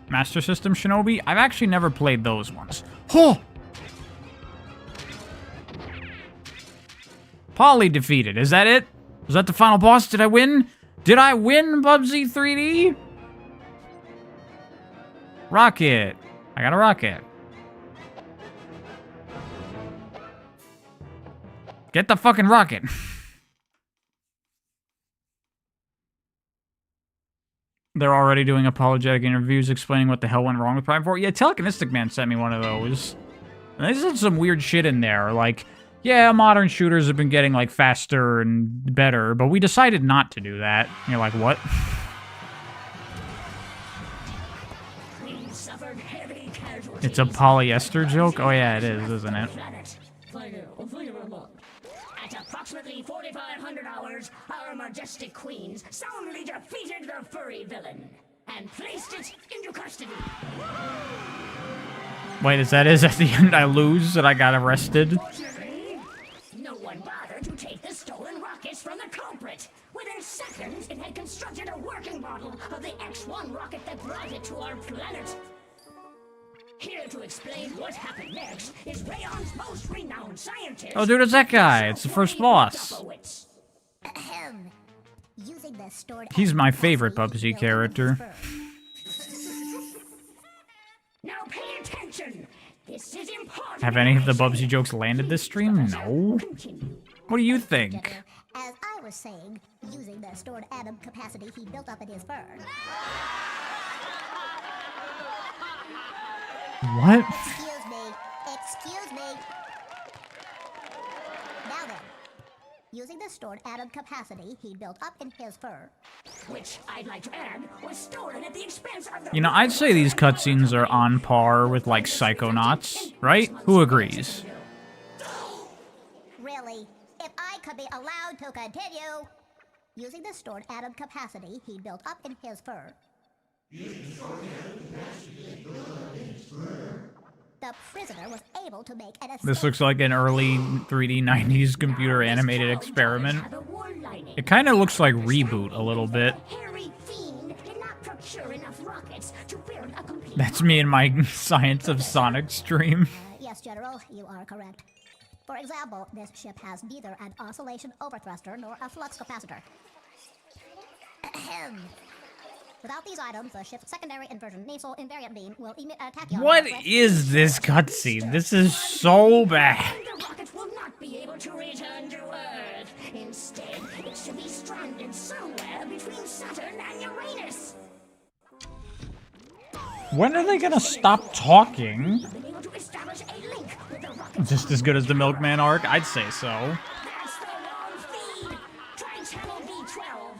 Master System Shinobi? I've actually never played those ones. Huh! Polly defeated. Is that it? Was that the final boss? Did I win? Did I win, Bubsy 3D? Rocket. I got a rocket. Get the fucking rocket. They're already doing apologetic interviews explaining what the hell went wrong with Prime 4. Yeah, Telekinetic Man sent me one of those. And they said some weird shit in there, like, yeah, modern shooters have been getting, like, faster and better, but we decided not to do that. And you're like, what? It's a polyester joke? Oh yeah, it is, isn't it? At approximately 4,500 hours, our majestic queens soundly defeated the furry villain and placed it into custody. Wait, is that at the end I lose and I got arrested? Fortunately, no one bothered to take the stolen rockets from the culprit. Within seconds, it had constructed a working model of the X-1 rocket that brought it to our planet. Here to explain what happened next is Rayon's most renowned scientist. Oh, dude, it's that guy. It's the first boss. He's my favorite Bubsy character. Now pay attention. This is important. Have any of the Bubsy jokes landed this stream? No. What do you think? As I was saying, using the stored atom capacity he built up in his fur. What? Excuse me. Excuse me. Now then, using the stored atom capacity he built up in his fur. Which I'd like to add was stolen at the expense of the... You know, I'd say these cutscenes are on par with, like, Psychonauts, right? Who agrees? Really, if I could be allowed to continue. Using the stored atom capacity he built up in his fur. The prisoner was able to make an escape. This looks like an early 3D 90s computer animated experiment. It kind of looks like Reboot a little bit. Hairy fiend did not procure enough rockets to build a complete. That's me and my Science of Sonic stream. Yes, General, you are correct. For example, this ship has neither an oscillation overthruster nor a flux capacitor. Ahem. Without these items, the ship's secondary inversion nasal invariant beam will emit a tachyon. What is this cutscene? This is so bad. The rocket will not be able to return to Earth. Instead, it should be stranded somewhere between Saturn and Uranus. When are they gonna stop talking? Been able to establish a link with the rocket. Just as good as the Milkman arc? I'd say so. That's the wrong feed. Try channel B12.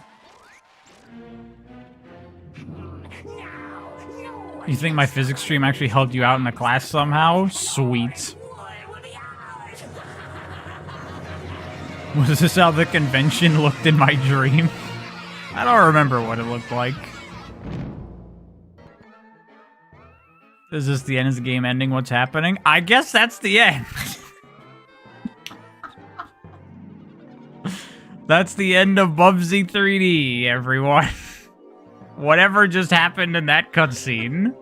Now, no one You think my physics stream actually helped you out in the class somehow? Sweet. war will be ours. Was this how the convention looked in my dream? I don't remember what it looked like. Is this the end? Is the game ending? What's happening? I guess that's the end. That's the end of Bubsy 3D, everyone. Whatever just happened in that cutscene.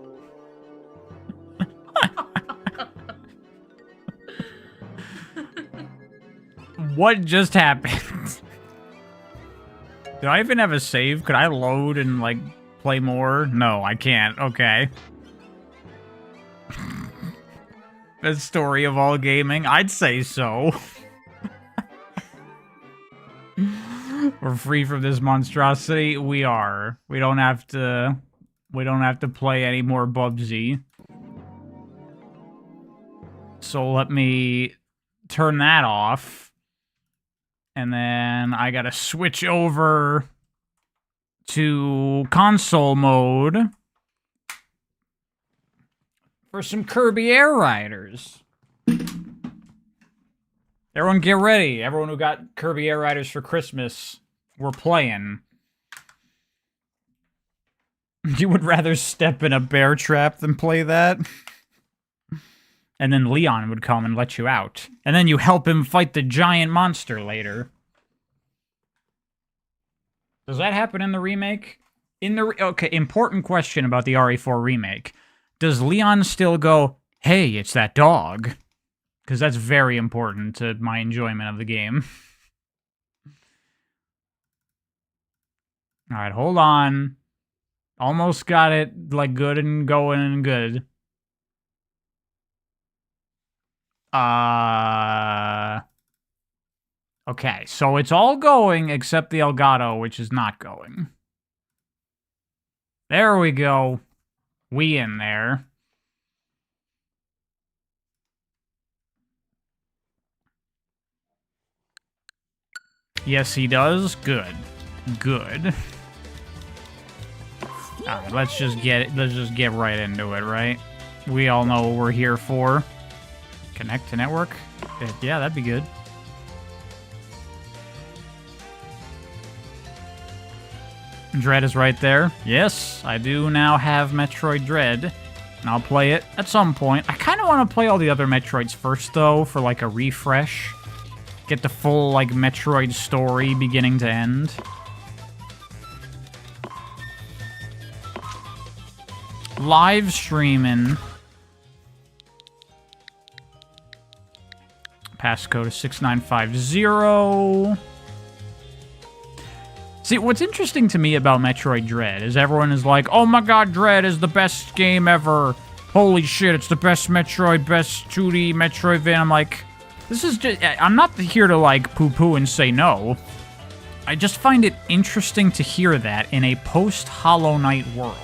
What just happened? Do I even have a save? Could I load and, like, play more? No, I can't. Okay. Best story of all gaming? I'd say so. We're free from this monstrosity. We are. We don't have to play any more Bubsy. So let me turn that off. And then I gotta switch over to console mode for some Kirby Air Riders. Everyone get ready. Everyone who got Kirby Air Riders for Christmas, we're playing. You would rather step in a bear trap than play that? And then Leon would come and let you out. And then you help him fight the giant monster later. Does that happen in the remake? Okay, important question about the RE4 remake. Does Leon still go, hey, it's that dog? Because that's very important to my enjoyment of the game. Alright, hold on. Almost got it, like, good and going and good. Okay, so it's all going except the Elgato, which is not going. There we go. We in there. Yes, he does. Good. Good. Alright, let's just get right into it, right? We all know what we're here for. Connect to network? Yeah, that'd be good. Dread is right there. Yes, I do now have Metroid Dread, and I'll play it at some point. I kind of want to play all the other Metroids first, though, for, like, a refresh. Get the full, like, Metroid story beginning to end. Live streaming. Passcode is 6950. See, what's interesting to me about Metroid Dread is everyone is like, oh my god, Dread is the best game ever. Holy shit, it's the best Metroid, best 2D Metroidvania. I'm like, this is just, I'm not here to, like, poo-poo and say no. I just find it interesting to hear that in a post-Hollow Knight world.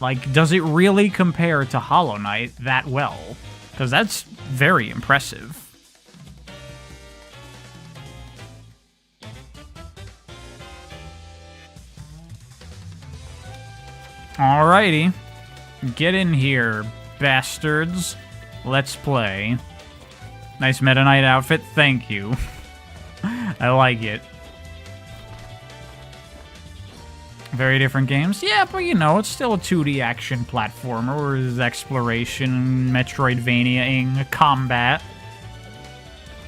Like, does it really compare to Hollow Knight that well? Because that's very impressive. Alrighty. Get in here, bastards. Let's play. Nice Meta Knight outfit, thank you. I like it. Very different games. Yeah, but you know, it's still a 2D action platformer where there's exploration, Metroidvania-ing, combat.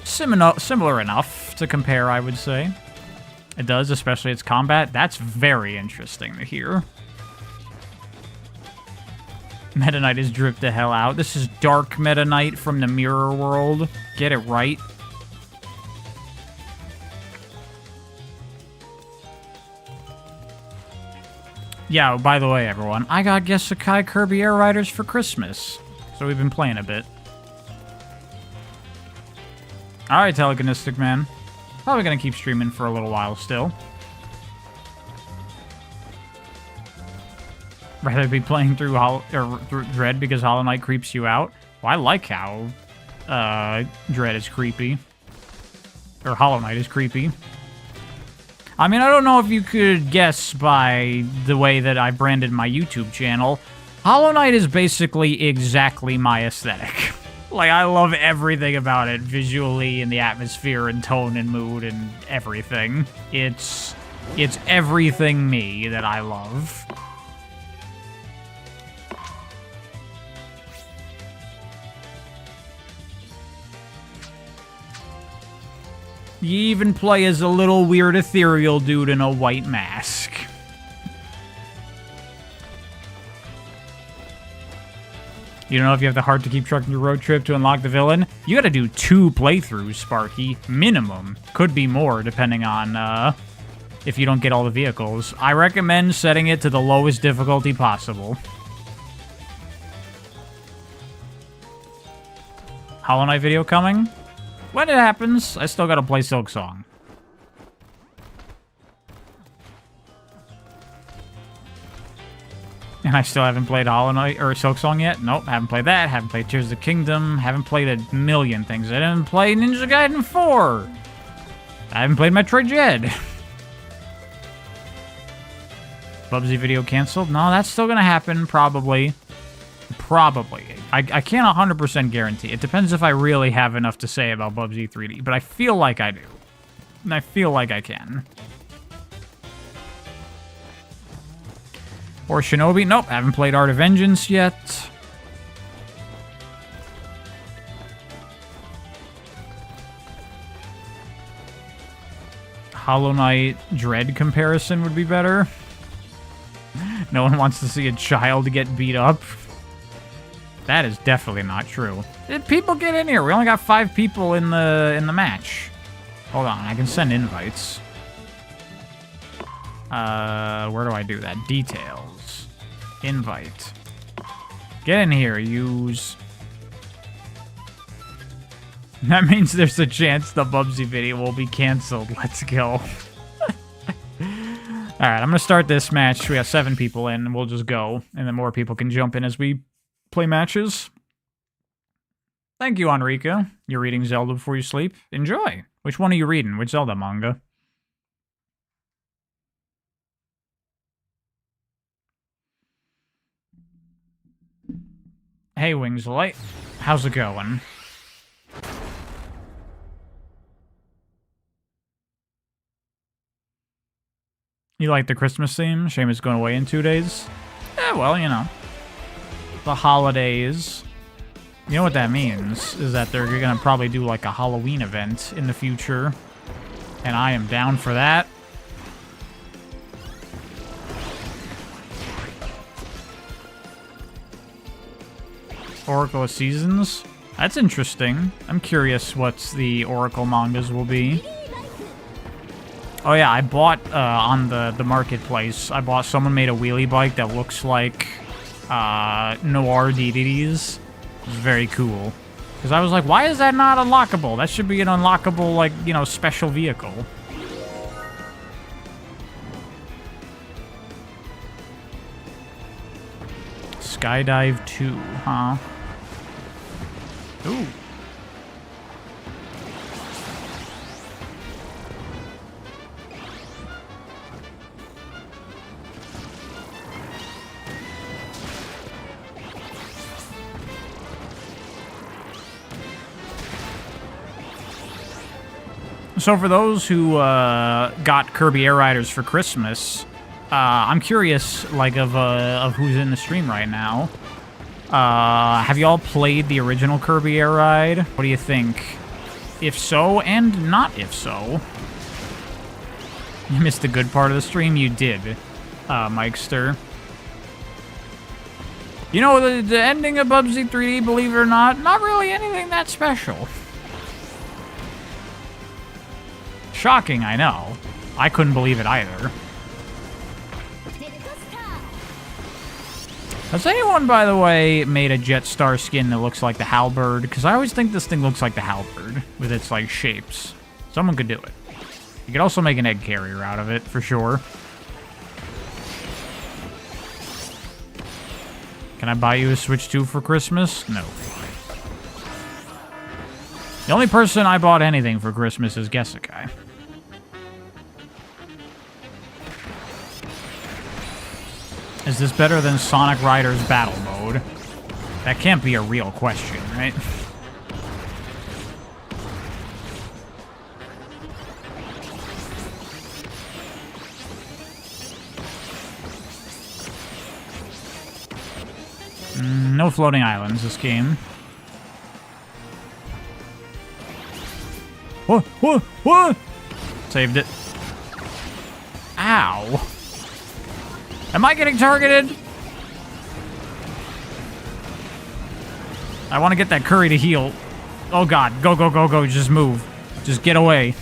Similar enough to compare, I would say. It does, especially its combat. That's very interesting to hear. Meta Knight is dripped the hell out. This is Dark Meta Knight from the Mirror World. Get it right. Yeah, by the way, everyone, I got Gesekai Kirby Air Riders for Christmas. So we've been playing a bit. Alright, Telekinestic Man. Probably gonna keep streaming for a little while still. Rather be playing through Dread because Hollow Knight creeps you out. Well, I like how Dread is creepy. Or Hollow Knight is creepy. I mean, I don't know if you could guess by the way that I branded my YouTube channel. Hollow Knight is basically exactly my aesthetic. Like, I love everything about it, visually, and the atmosphere, and tone, and mood, and everything. It's everything me that I love. You even play as a little weird ethereal dude in a white mask. You don't know if you have the heart to keep trucking your road trip to unlock the villain? You gotta do 2 playthroughs, Sparky. Minimum. Could be more, depending on, if you don't get all the vehicles. I recommend setting it to the lowest difficulty possible. Hollow Knight video coming? When it happens, I still gotta play Silksong. And I still haven't played Hollow Knight or Silksong yet. Nope, haven't played that. Haven't played Tears of the Kingdom. Haven't played a million things. I didn't play Ninja Gaiden 4. I haven't played Metroid Dread. Bubsy video canceled? No, that's still gonna happen, probably. Probably. I can't 100% guarantee. It depends if I really have enough to say about Bubsy 3D, but I feel like I do. And I feel like I can. Or Shinobi? Nope, haven't played Art of Vengeance yet. Hollow Knight Dread comparison would be better. No one wants to see a child get beat up. That is definitely not true. People get in here. We only got 5 people in the match. Hold on, I can send invites. Where do I do that? Details. Invite. Get in here. Use. That means there's a chance the Bubsy video will be canceled. Let's go. Alright, I'm gonna start this match. We got 7 people in, and we'll just go. And then more people can jump in as we play matches. Thank you, Enrica. You're reading Zelda before you sleep? Enjoy. Which one are you reading? Which Zelda manga? Hey, Wingslight. How's it going? You like the Christmas theme? Shame it's going away in 2 days. Yeah, well, you know. The holidays. You know what that means, is that they're gonna probably do like a Halloween event in the future. And I am down for that. Oracle of Seasons? That's interesting. I'm curious what the Oracle mangas will be. Oh yeah, I bought, on the marketplace, I bought Someone Made a Wheelie Bike that looks like, Noir DVDs. It was very cool. Because I was like, why is that not unlockable? That should be an unlockable, like, you know, special vehicle. Skydive 2, huh? Ooh. So for those who got Kirby Air Riders for Christmas, I'm curious, like, of who's in the stream right now. Have y'all played the original Kirby Air Ride? What do you think? If so, and not if so. You missed a good part of the stream? You did, Mikester. You know, the ending of Bubsy 3D, believe it or not really anything that special. Shocking, I know. I couldn't believe it either. Has anyone, by the way, made a Jetstar skin that looks like the Halberd? Because I always think this thing looks like the Halberd with its, like, shapes. Someone could do it. You could also make an egg carrier out of it, for sure. Can I buy you a Switch 2 for Christmas? No. The only person I bought anything for Christmas is Gesekai. Is this better than Sonic Riders Battle Mode? That can't be a real question, right? No floating islands this game. What? Saved it. Ow. Am I getting targeted? I want to get that curry to heal. Oh god, go, just move. Just get away.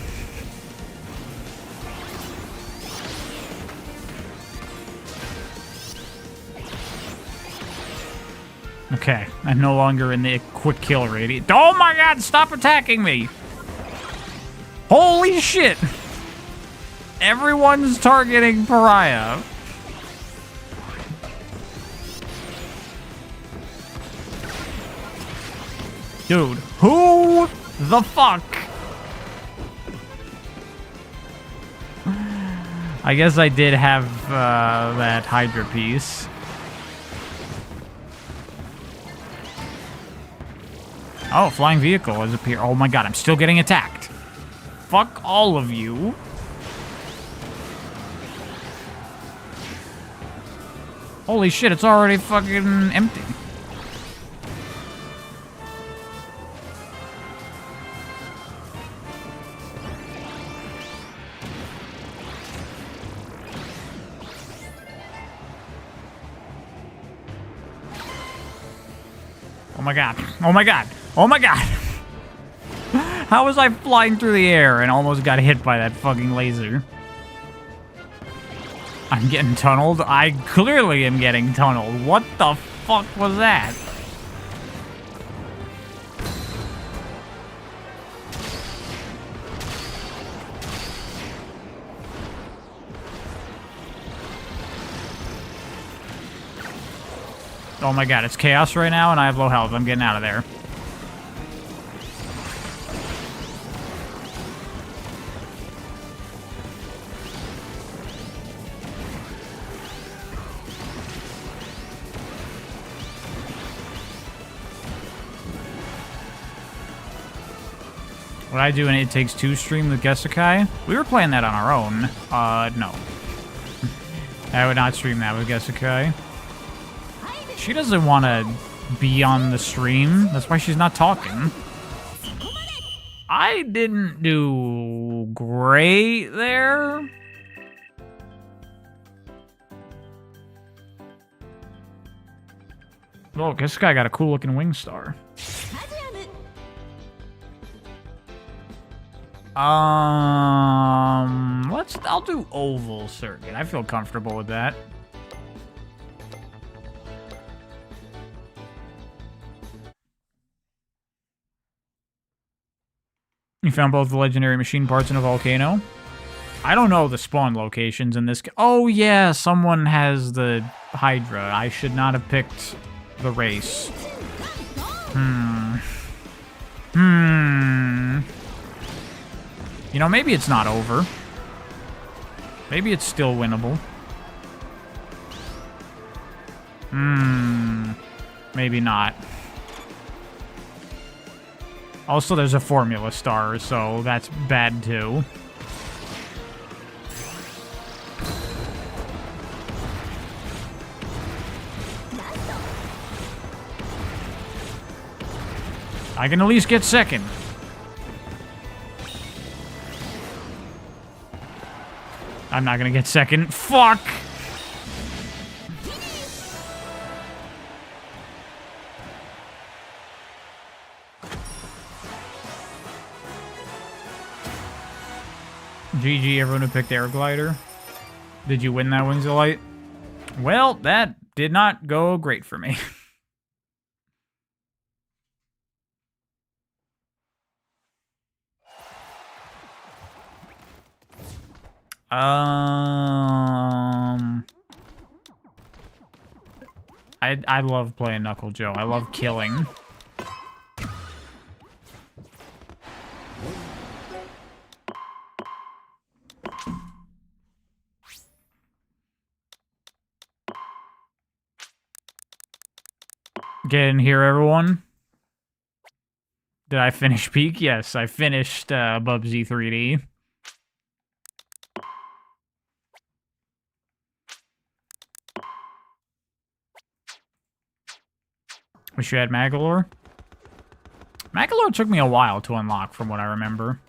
Okay, I'm no longer in the quick kill radius. Oh my god, stop attacking me! Holy shit! Everyone's targeting Pariah. Dude, who the fuck? I guess I did have that Hydra piece. Oh, flying vehicle has appeared. Oh my god, I'm still getting attacked. Fuck all of you. Holy shit, it's already fucking empty. Oh my god. Oh my god. Oh my god. How was I flying through the air and almost got hit by that fucking laser? I'm getting tunneled? I clearly am getting tunneled. What the fuck was that? Oh my god, it's chaos right now and I have low health. I'm getting out of there. What I do in It Takes Two stream with Gesekai? We were playing that on our own. No. I would not stream that with Gesekai. She doesn't want to be on the stream. That's why she's not talking. I didn't do great there. Oh, this guy got a cool looking wing star. I'll do oval circuit. I feel comfortable with that. You found both the legendary machine parts in a volcano? I don't know the spawn locations in this. Oh yeah, someone has the Hydra. I should not have picked the race. You know, maybe it's not over. Maybe it's still winnable. Maybe not. Also, there's a formula star, so that's bad too. I can at least get second. I'm not gonna get second. Fuck! GG, everyone who picked Air Glider. Did you win that, Wings of Light? Well, that did not go great for me. I love playing Knuckle Joe. I love killing. Get in here, everyone. Did I finish Peak? Yes, I finished Bubsy 3D. Wish you had Magolor. Magolor took me a while to unlock, from what I remember.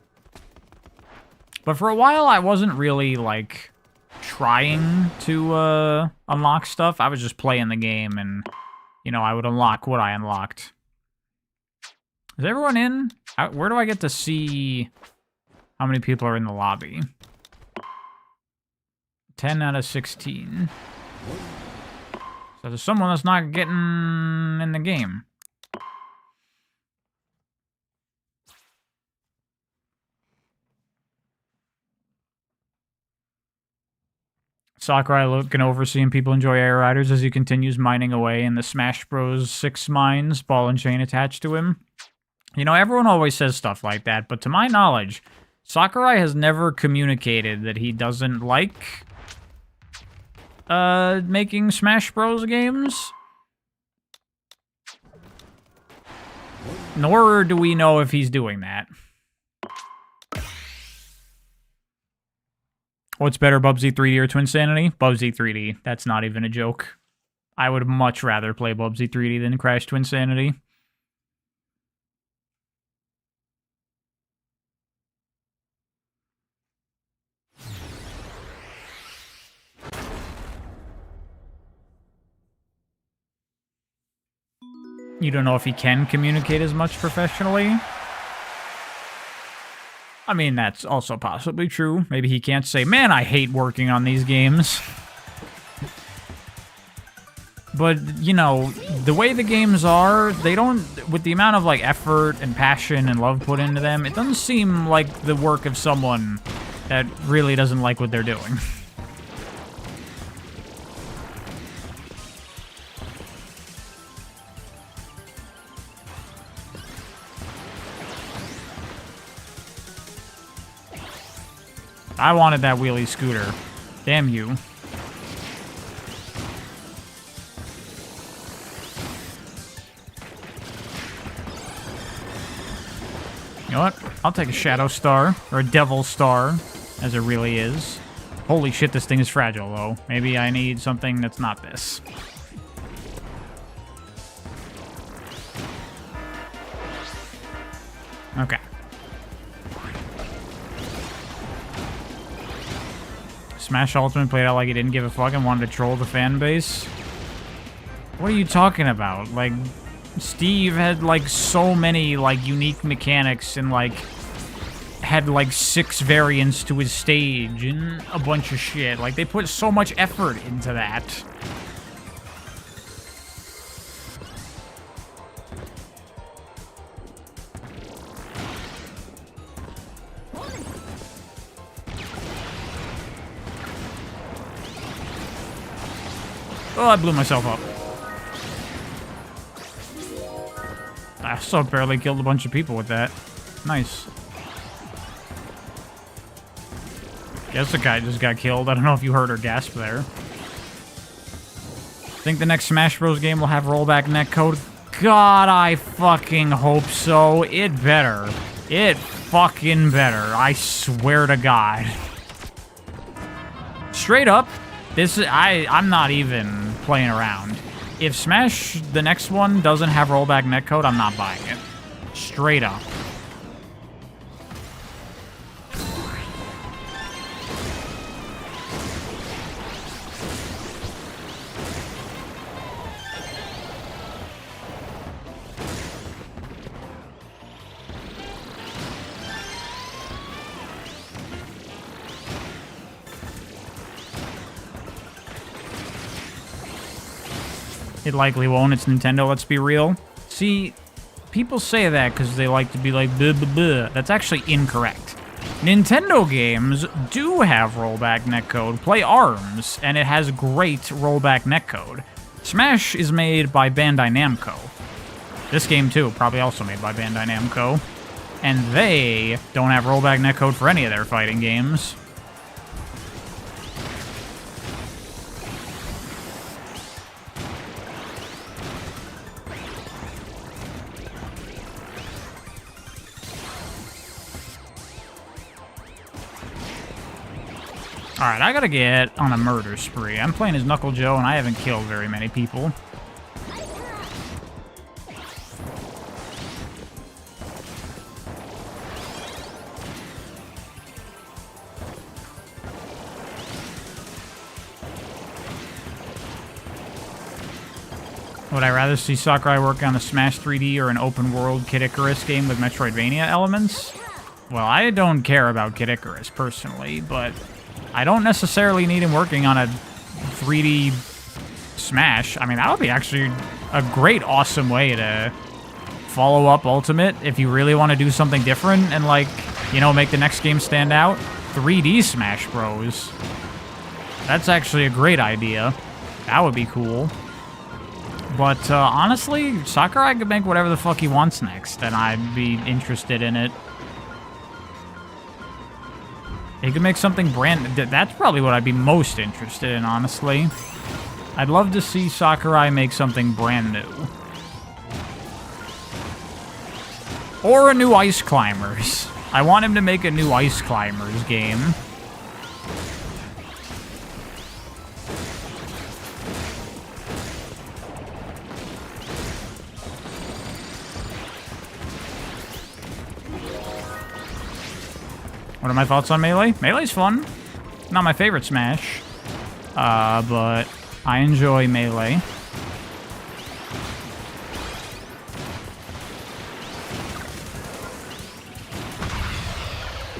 But for a while, I wasn't really, like, trying to unlock stuff. I was just playing the game, and, you know, I would unlock what I unlocked. Is everyone in? Where do I get to see how many people are in the lobby? 10 out of 16. So there's someone that's not getting in the game. Sakurai looking over seeing people enjoy Air Riders as he continues mining away in the Smash Bros. 6 mines, ball and chain attached to him. You know, everyone always says stuff like that, but to my knowledge, Sakurai has never communicated that he doesn't like making Smash Bros. Games. Nor do we know if he's doing that. What's better, Bubsy 3D or Twinsanity? Bubsy 3D. That's not even a joke. I would much rather play Bubsy 3D than Crash Twinsanity. You don't know if he can communicate as much professionally? I mean, that's also possibly true. Maybe he can't say, man, I hate working on these games. But, you know, the way the games are, they don't, with the amount of, like, effort and passion and love put into them, it doesn't seem like the work of someone that really doesn't like what they're doing. I wanted that wheelie scooter. Damn you. You know what? I'll take a Shadow Star, or a Devil Star, as it really is. Holy shit, this thing is fragile, though. Maybe I need something that's not this. Okay. Smash Ultimate played out like he didn't give a fuck and wanted to troll the fan base. What are you talking about? Like, Steve had, like, so many, like, unique mechanics and, like, had, like, 6 variants to his stage and a bunch of shit. Like, they put so much effort into that. Oh, I blew myself up. I also barely killed a bunch of people with that. Nice. Guess the guy just got killed. I don't know if you heard her gasp there. Think the next Smash Bros. Game will have rollback netcode? God, I fucking hope so. It better. It fucking better. I swear to God. Straight up. I'm not even playing around. If Smash, the next one, doesn't have rollback netcode, I'm not buying it. Straight up. It likely won't. It's Nintendo, let's be real. See, people say that because they like to be like, buh, buh, buh. That's actually incorrect. Nintendo games do have rollback netcode. Play ARMS, and it has great rollback netcode. Smash is made by Bandai Namco. This game, too, probably also made by Bandai Namco. And they don't have rollback netcode for any of their fighting games. Alright, I gotta get on a murder spree. I'm playing as Knuckle Joe, and I haven't killed very many people. Would I rather see Sakurai work on a Smash 3D or an open-world Kid Icarus game with Metroidvania elements? Well, I don't care about Kid Icarus, personally, but I don't necessarily need him working on a 3D Smash. I mean, that would be actually a great, awesome way to follow up Ultimate if you really want to do something different and, like, you know, make the next game stand out. 3D Smash Bros. That's actually a great idea. That would be cool. But, honestly, Sakurai could make whatever the fuck he wants next, and I'd be interested in it. He could make something brand... That's probably what I'd be most interested in, honestly. I'd love to see Sakurai make something brand new. Or a new Ice Climbers. I want him to make a new Ice Climbers game. What are my thoughts on Melee? Melee's fun. Not my favorite Smash. But I enjoy Melee.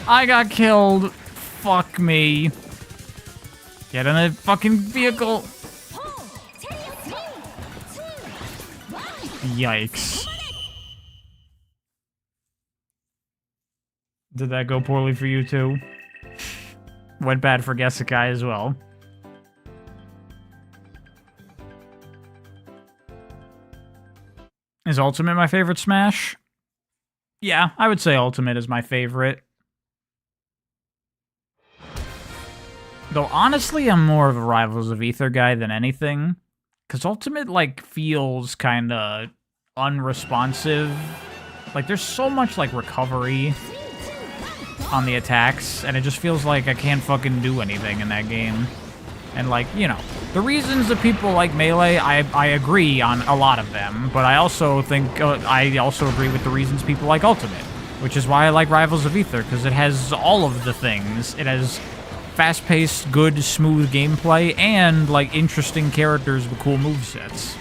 I got killed. Fuck me. Get in a fucking vehicle. Yikes. Did that go poorly for you too? Went bad for Gesekai as well. Is Ultimate my favorite Smash? Yeah, I would say Ultimate is my favorite. Though honestly, I'm more of a Rivals of Aether guy than anything. Because Ultimate, like, feels kinda unresponsive. Like, there's so much, like, recovery on the attacks, and it just feels like I can't fucking do anything in that game. And, like, you know, the reasons that people like Melee, I agree on a lot of them, but I also think, I also agree with the reasons people like Ultimate, which is why I like Rivals of Aether, because it has all of the things. It has fast-paced, good, smooth gameplay, and, like, interesting characters with cool movesets.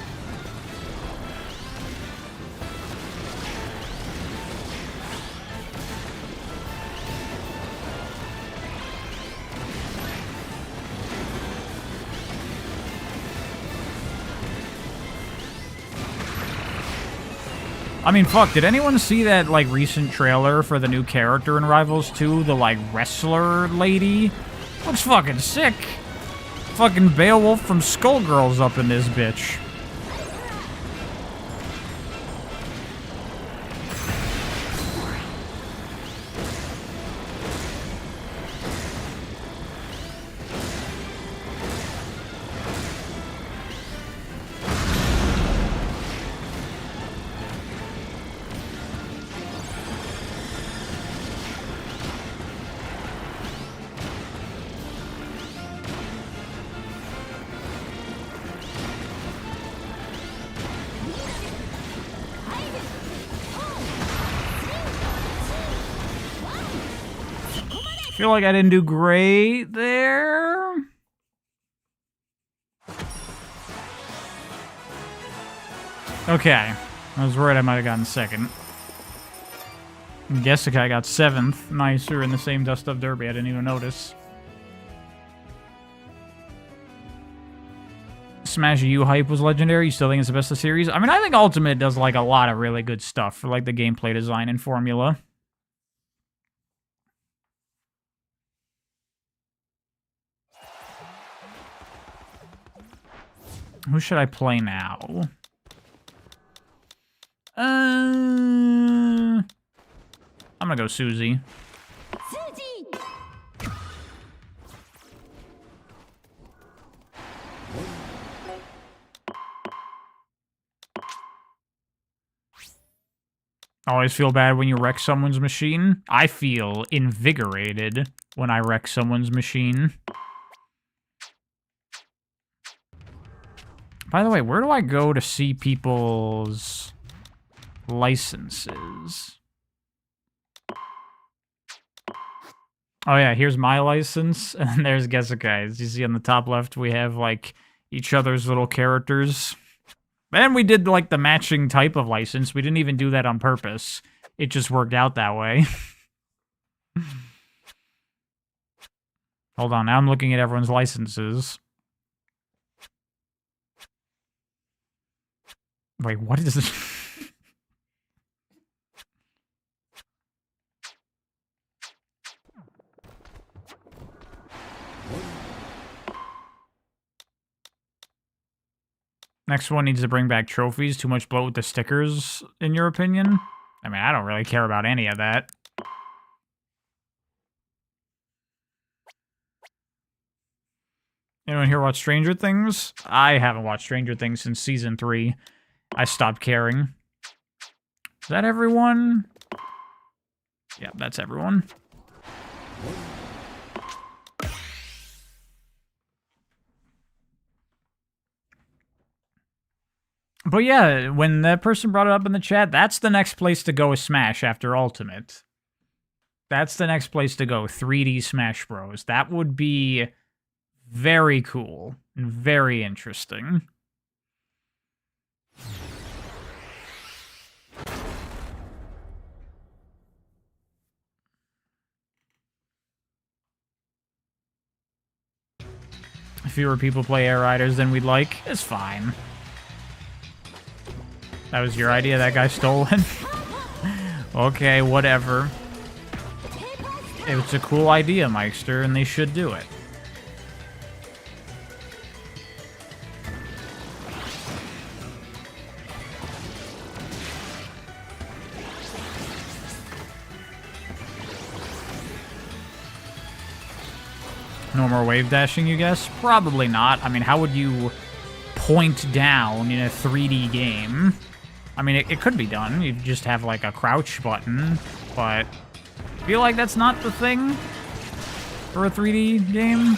I mean, fuck, did anyone see that, like, recent trailer for the new character in Rivals 2? The, like, wrestler lady? Looks fucking sick. Fucking Beowulf from Skullgirls up in this bitch. Feel like I didn't do great there. Okay. I was worried I might have gotten second. Jessica got 7th. Nice, we were in the same Dust Up Derby. I didn't even notice. Smash U hype was legendary. You still think it's the best of the series? I mean, I think Ultimate does like a lot of really good stuff for like the gameplay design and formula. Who should I play now? I'm gonna go Susie. Susie! Always feel bad when you wreck someone's machine. I feel invigorated when I wreck someone's machine. By the way, where do I go to see people's licenses? Oh yeah, here's my license, and there's Jessica's. You see on the top left, we have, like, each other's little characters. And we did, like, the matching type of license. We didn't even do that on purpose. It just worked out that way. Hold on, now I'm looking at everyone's licenses. Wait, what is this? Next one needs to bring back trophies. Too much bloat with the stickers, in your opinion? I mean, I don't really care about any of that. Anyone here watch Stranger Things? I haven't watched Stranger Things since season 3. I stopped caring. Is that everyone? Yeah, that's everyone. But yeah, when that person brought it up in the chat, that's the next place to go with Smash after Ultimate. That's the next place to go, 3D Smash Bros. That would be very cool and very interesting. Fewer people play Air Riders than we'd like. It's fine. That was your idea? That guy stole it? Okay, whatever. It's a cool idea, Mikester, and they should do it. No more wave dashing, you guess? Probably not. I mean, how would you point down in a 3D game? I mean, it could be done. You just have, like, a crouch button, but I feel like that's not the thing for a 3D game.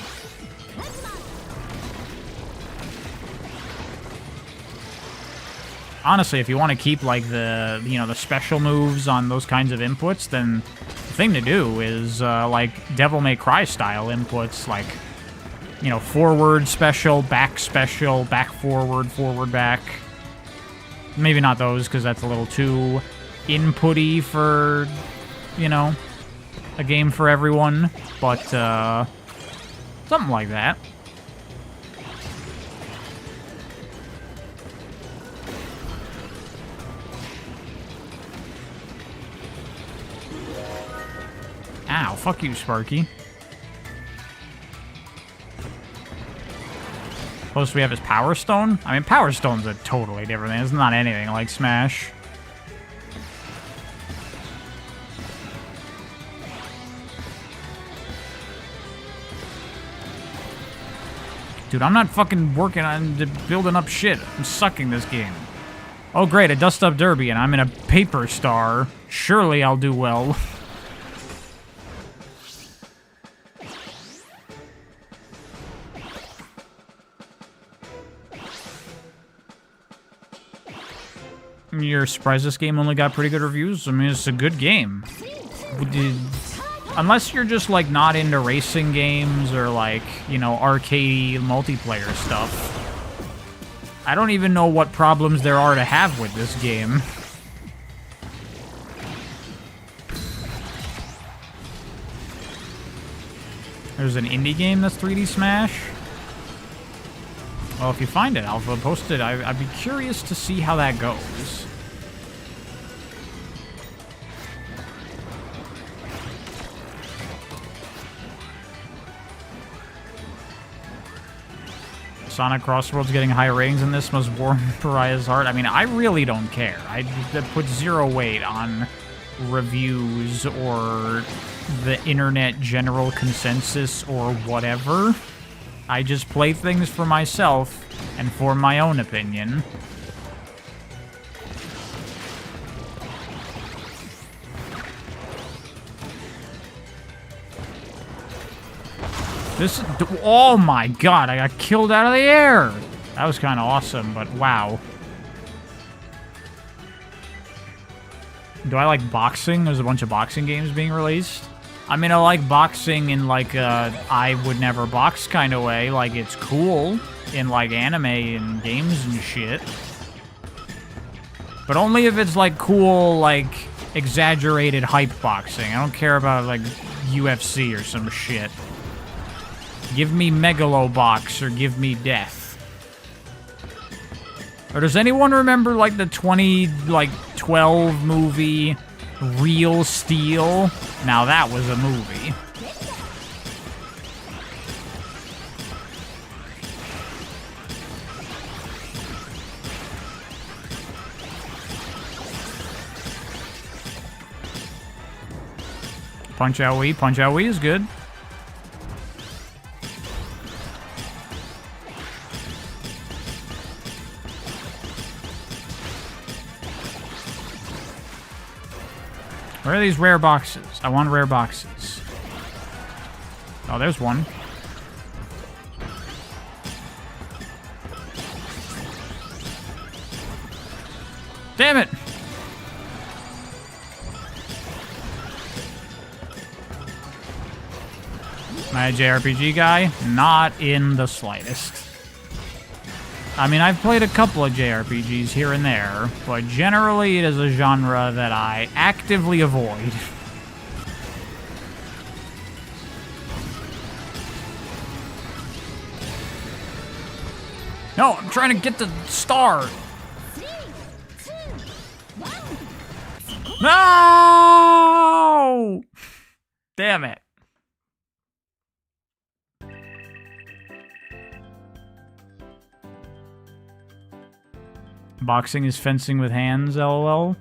Honestly, if you want to keep, like, the, you know, the special moves on those kinds of inputs, then the thing to do is, like, Devil May Cry style inputs, like, you know, forward special, back, forward, back. Maybe not those, because that's a little too input-y for, you know, a game for everyone, but, something like that. Ow, fuck you, Sparky. Close we have is Power Stone? I mean, Power Stone's a totally different thing. It's not anything like Smash. Dude, I'm not fucking working on building up shit. I'm sucking this game. Oh, great, a Dust Up Derby, and I'm in a Paper Star. Surely I'll do well. You're surprised this game only got pretty good reviews? I mean, it's a good game. Unless you're just, like, not into racing games or, like, you know, arcade multiplayer stuff. I don't even know what problems there are to have with this game. There's an indie game that's 3D Smash. Well, if you find it, Alpha, post it. I'd be curious to see how that goes. Sonic Crossworld's getting high ratings in this must warm Pariah's heart. I mean, I really don't care. I put zero weight on reviews or the internet general consensus or whatever. I just play things for myself and for my own opinion. This, oh my god, I got killed out of the air! That was kind of awesome, but wow. Do I like boxing? There's a bunch of boxing games being released. I mean, I like boxing in like a I would never box kind of way. Like, it's cool in like anime and games and shit. But only if it's like cool, like exaggerated hype boxing. I don't care about like UFC or some shit. Give me Megalobox or give me death. Or does anyone remember like the 2012 movie Real Steel? Now that was a movie. Punch Out Wii. Punch Out Wii is good. Where are these rare boxes? I want rare boxes. Oh, there's one. Damn it! Am I a JRPG guy? Not in the slightest. I mean, I've played a couple of JRPGs here and there, but generally it is a genre that I actively avoid. No, I'm trying to get the star. No! Damn it. Boxing is fencing with hands, lol.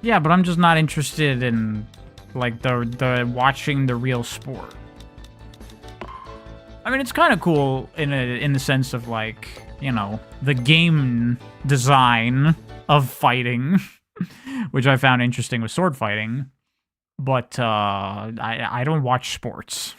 Yeah, but I'm just not interested in, like, the watching the real sport. I mean, it's kind of cool in the sense of, like, you know, the game design of fighting, which I found interesting with sword fighting. But I don't watch sports.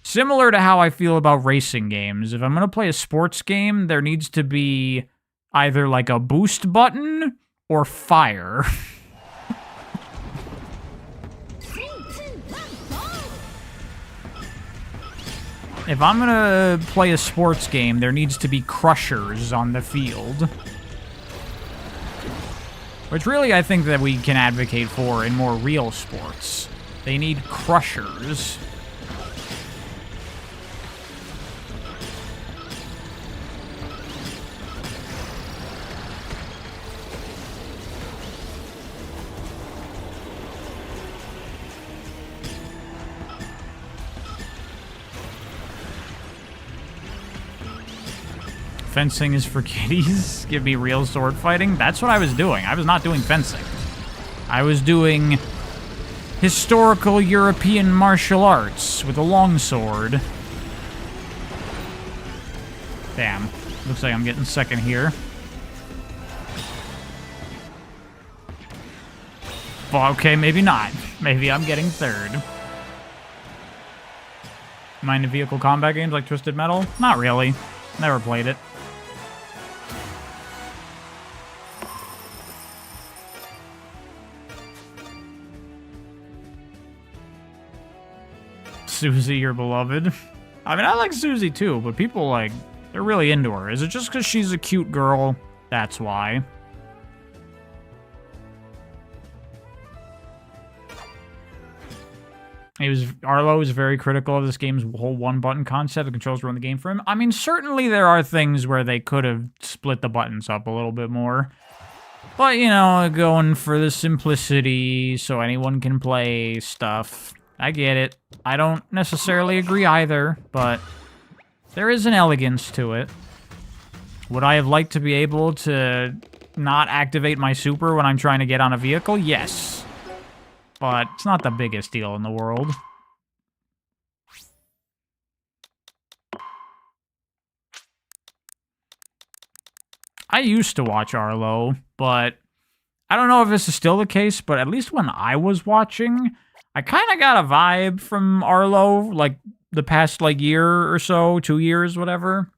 Similar to how I feel about racing games. If I'm going to play a sports game, there needs to be either like a boost button or fire. If I'm going to play a sports game, there needs to be crushers on the field. Which really I think that we can advocate for in more real sports. They need crushers. Fencing is for kiddies. Give me real sword fighting. That's what I was doing. I was not doing fencing. I was doing historical European martial arts with a longsword. Damn. Looks like I'm getting second here. Well, okay, maybe not. Maybe I'm getting third. Am I into vehicle combat games like Twisted Metal? Not really. Never played it. Susie your beloved? I mean, I like Susie too, but people, like, they're really into her. Is it just because she's a cute girl? That's why. Arlo was very critical of this game's whole one-button concept. The controls ruin the game for him. I mean, certainly there are things where they could have split the buttons up a little bit more. But, you know, going for the simplicity so anyone can play stuff. I get it. I don't necessarily agree either, but there is an elegance to it. Would I have liked to be able to not activate my super when I'm trying to get on a vehicle? Yes. But it's not the biggest deal in the world. I used to watch Arlo, but I don't know if this is still the case, but at least when I was watching, I kind of got a vibe from Arlo, like, the past, like, year or so, 2 years, whatever.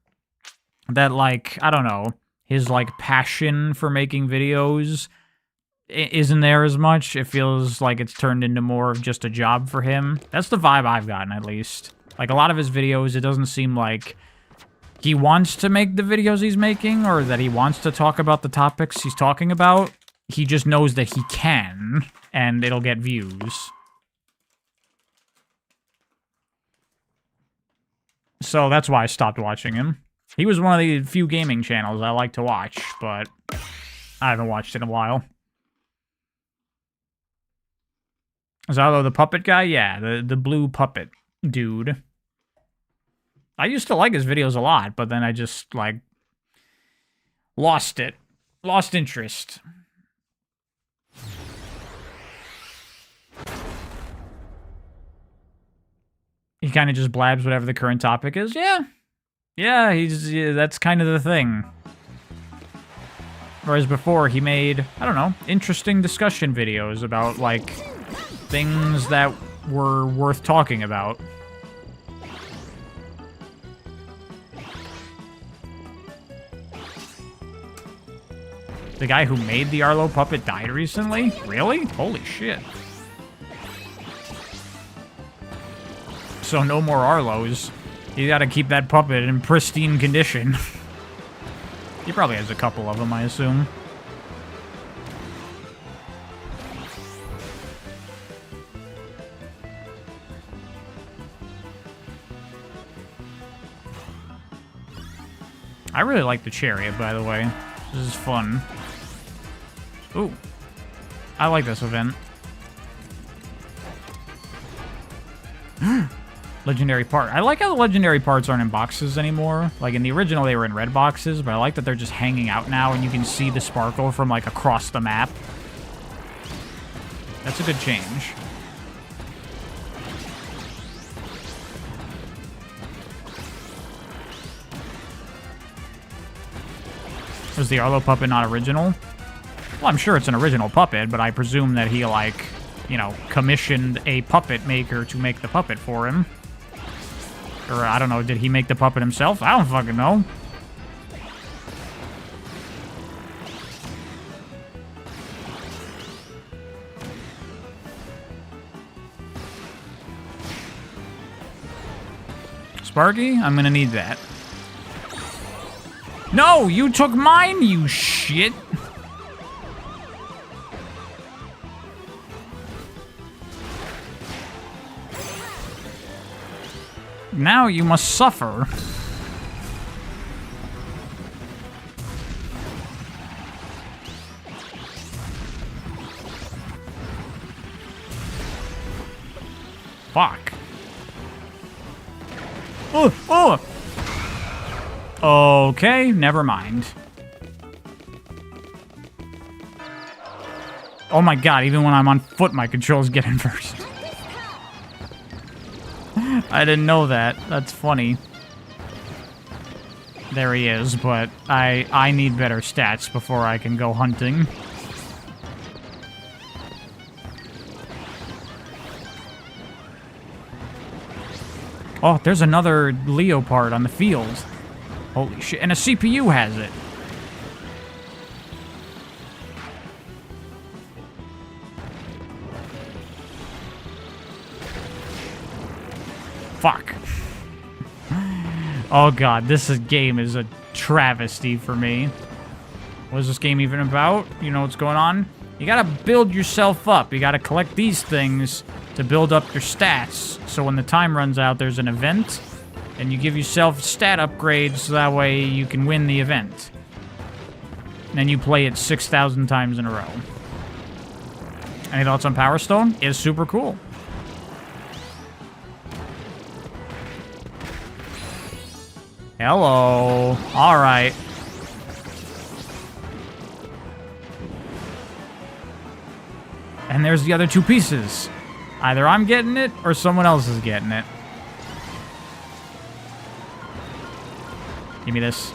That, like, I don't know, his, like, passion for making videos isn't there as much. It feels like it's turned into more of just a job for him. That's the vibe I've gotten, at least. Like, a lot of his videos, it doesn't seem like he wants to make the videos he's making, or that he wants to talk about the topics he's talking about. He just knows that he can, and it'll get views. So that's why I stopped watching him. He was one of the few gaming channels I like to watch, but I haven't watched it in a while. Zalo the puppet guy? Yeah, the blue puppet dude. I used to like his videos a lot, but then I just, like, lost it. Lost interest. He kind of just blabs whatever the current topic is. Yeah. Yeah, that's kind of the thing. Whereas before, he made, I don't know, interesting discussion videos about, like, things that were worth talking about. The guy who made the Arlo puppet died recently? Really? Holy shit. So no more Arlos. You gotta keep that puppet in pristine condition. He probably has a couple of them, I assume. I really like the chariot, by the way. This is fun. Ooh. I like this event. Legendary part. I like how the legendary parts aren't in boxes anymore. Like, in the original, they were in red boxes, but I like that they're just hanging out now, and you can see the sparkle from, like, across the map. That's a good change. Was the Arlo puppet not original? Well, I'm sure it's an original puppet, but I presume that he, like, you know, commissioned a puppet maker to make the puppet for him. Or, I don't know, did he make the puppet himself? I don't fucking know. Sparky, I'm gonna need that. No, you took mine, you shit! Now you must suffer. Fuck. Oh! Okay, never mind. Oh my god, even when I'm on foot, my controls get inverted. I didn't know that. That's funny. There he is, but I need better stats before I can go hunting. Oh, there's another Leopard on the field. Holy shit. And a CPU has it. Fuck. Oh god, game is a travesty for me. What is this game even about? You know what's going on? You gotta build yourself up. You gotta collect these things to build up your stats. So when the time runs out, there's an event, and you give yourself stat upgrades so that way you can win the event. And then you play it 6,000 times in a row. Any thoughts on Power Stone? It's super cool. Hello. Alright. And there's the other two pieces. Either I'm getting it, or someone else is getting it. Give me this.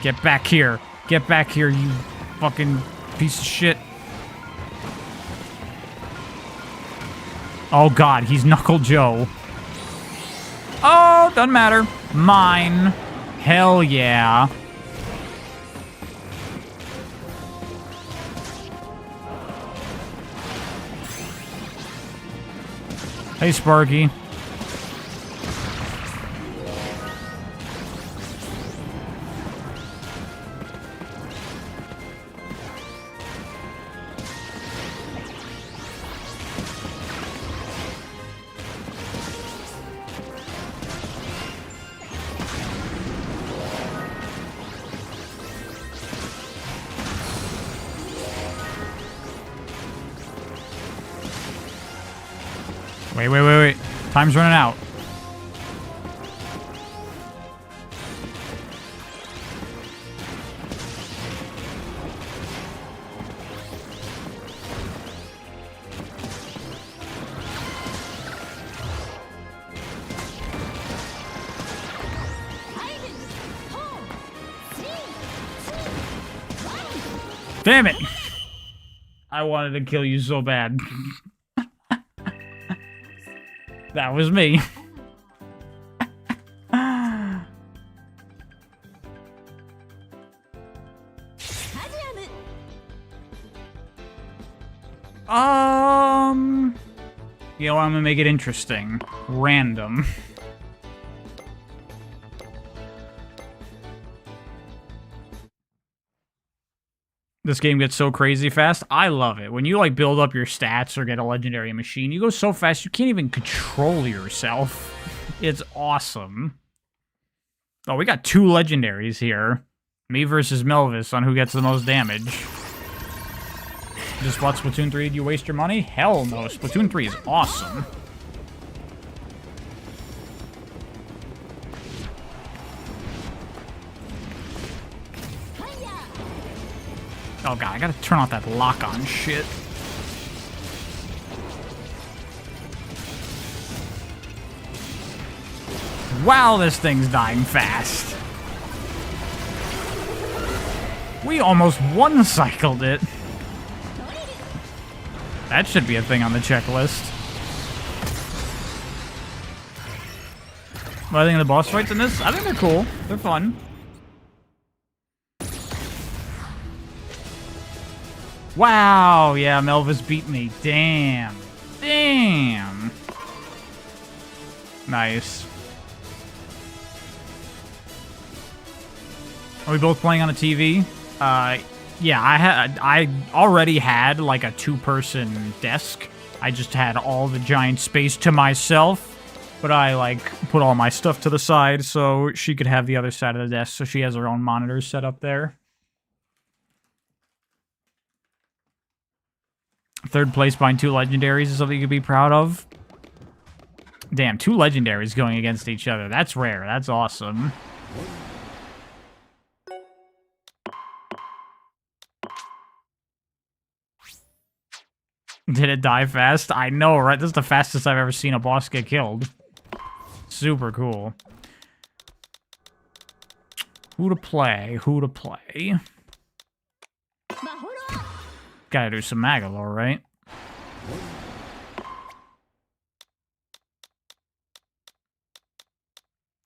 Get back here. Get back here, you fucking piece of shit. Oh god, he's Knuckle Joe. Oh, doesn't matter. Mine. Hell yeah. Hey, Sparky. Wait. Time's running out. Damn it! I wanted to kill you so bad. That was me. You know what, I'm gonna make it interesting. Random. This game gets so crazy fast. I love it. When you, like, build up your stats or get a legendary machine, you go so fast you can't even control yourself. It's awesome. Oh, we got 2 legendaries here. Me versus Melvis on who gets the most damage. Just watch Splatoon 3, do you waste your money? Hell no. Splatoon 3 is awesome. Oh god, I gotta turn off that lock-on shit. Wow, this thing's dying fast. We almost one-cycled it. That should be a thing on the checklist. What do I think of the boss fights in this? I think they're cool. They're fun. Wow, yeah, Melvis beat me. Damn. Damn. Nice. Are we both playing on a TV? Yeah, I already had like a 2-person desk. I just had all the giant space to myself, but I like put all my stuff to the side so she could have the other side of the desk, so she has her own monitors set up there. 3rd place behind 2 legendaries is something you could be proud of. Damn, 2 legendaries going against each other. That's rare. That's awesome. Did it die fast? I know, right? This is the fastest I've ever seen a boss get killed. Super cool. Who to play? Who to play? Gotta do some Magalore, right?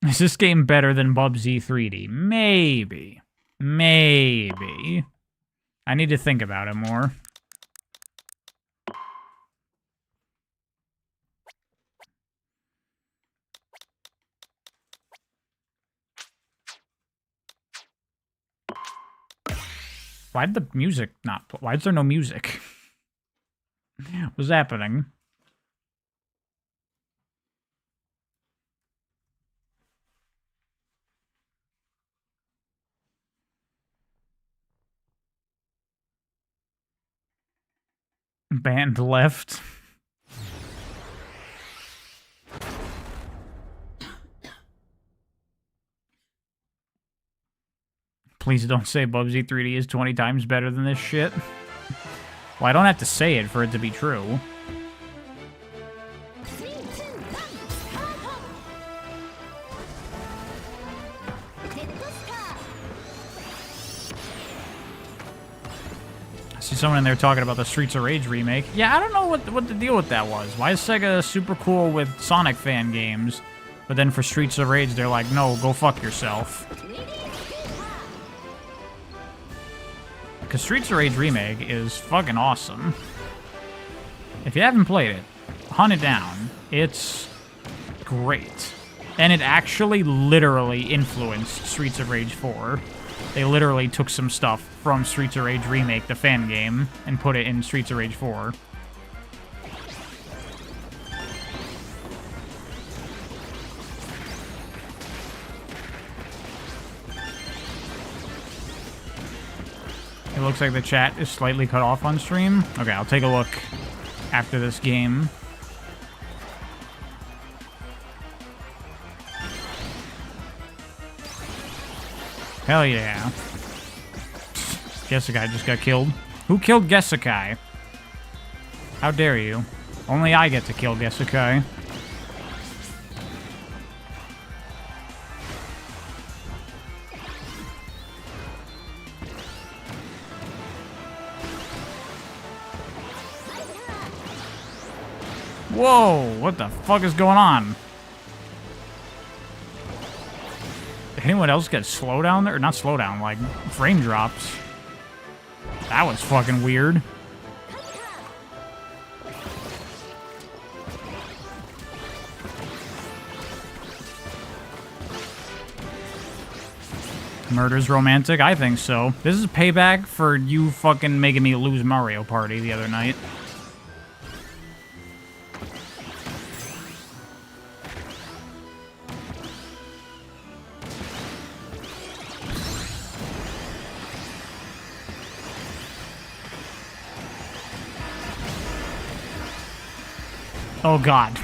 Is this game better than Bubsy 3D? Maybe. Maybe. I need to think about it more. Why'd the music not play? Why is there no music? What's happening? Band left. Please don't say Bubsy 3D is 20 times better than this shit. Well, I don't have to say it for it to be true. I see someone in there talking about the Streets of Rage remake. Yeah, I don't know what the deal with that was. Why is Sega super cool with Sonic fan games, but then for Streets of Rage they're like, no, go fuck yourself. Because Streets of Rage Remake is fucking awesome. If you haven't played it, hunt it down. It's great. And it actually literally influenced Streets of Rage 4. They literally took some stuff from Streets of Rage Remake, the fan game, and put it in Streets of Rage 4. It looks like the chat is slightly cut off on stream. Okay, I'll take a look after this game. Hell yeah. Gesekai just got killed. Who killed Gesekai? How dare you? Only I get to kill Gesekai. Whoa, what the fuck is going on? Did anyone else get slowdown there? Or not slowdown, like frame drops. That was fucking weird. Murder's romantic? I think so. This is payback for you fucking making me lose Mario Party the other night. Oh god.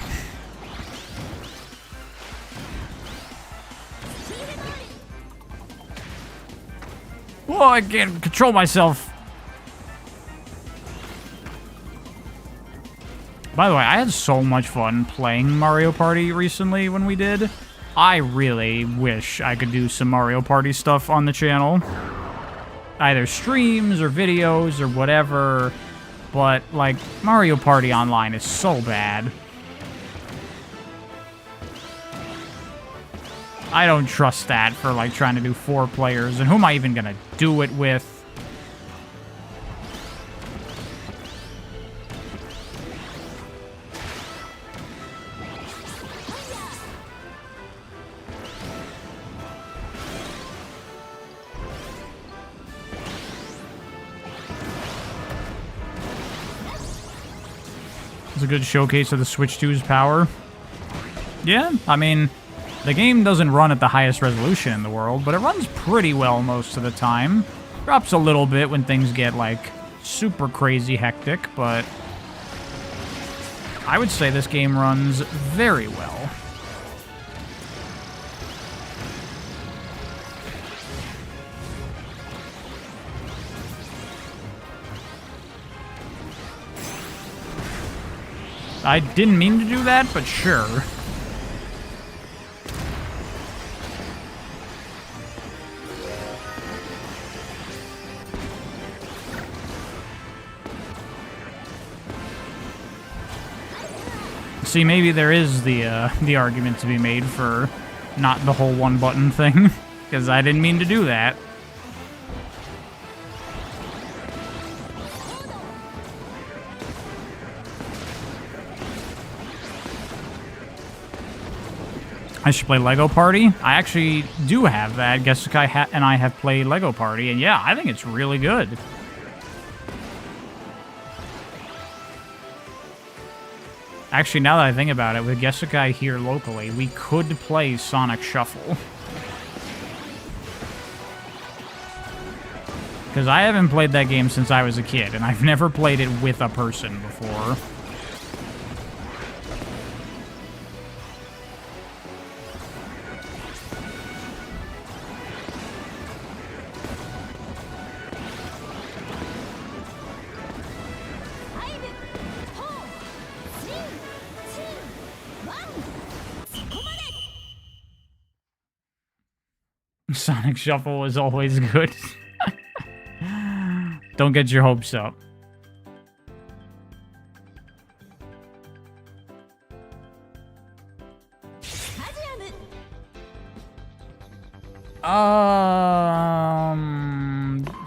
Whoa, I can't control myself. By the way, I had so much fun playing Mario Party recently when we did. I really wish I could do some Mario Party stuff on the channel. Either streams or videos or whatever. But, like, Mario Party Online is so bad. I don't trust that for, like, trying to do 4 players. And who am I even gonna do it with? It's a good showcase of the Switch 2's power. Yeah, I mean, the game doesn't run at the highest resolution in the world, but it runs pretty well most of the time. Drops a little bit when things get, like, super crazy hectic, but I would say this game runs very well. I didn't mean to do that, but sure. See, maybe there is the argument to be made for not the whole one button thing, because I didn't mean to do that. I I should play Lego Party. I actually do have that. Gesukai and I have played Lego Party, and yeah, I think it's really good. Actually, now that I think about it, with Gesukai here locally, we could play Sonic Shuffle. Because I haven't played that game since I was a kid, and I've never played it with a person before. Sonic Shuffle is always good. Don't get your hopes up.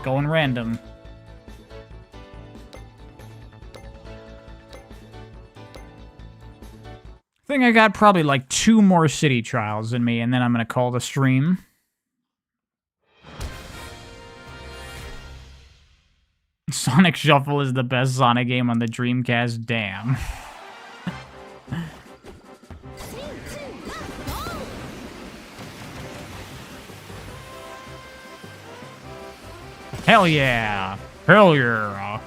Going random. I think I got probably like 2 more city trials in me, and then I'm gonna call the stream. Sonic Shuffle is the best Sonic game on the Dreamcast, damn. Hell yeah! Hell yeah!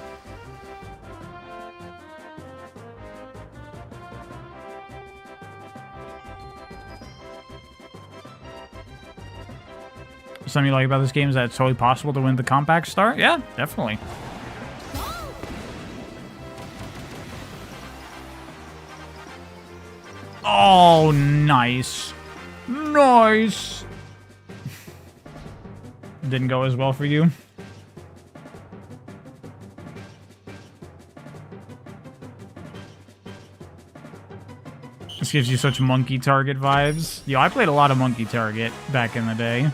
Something you like about this game is that it's totally possible to win the compact star? Yeah, definitely. Oh, nice. Nice. Didn't go as well for you. This gives you such Monkey Target vibes. Yo, I played a lot of Monkey Target back in the day.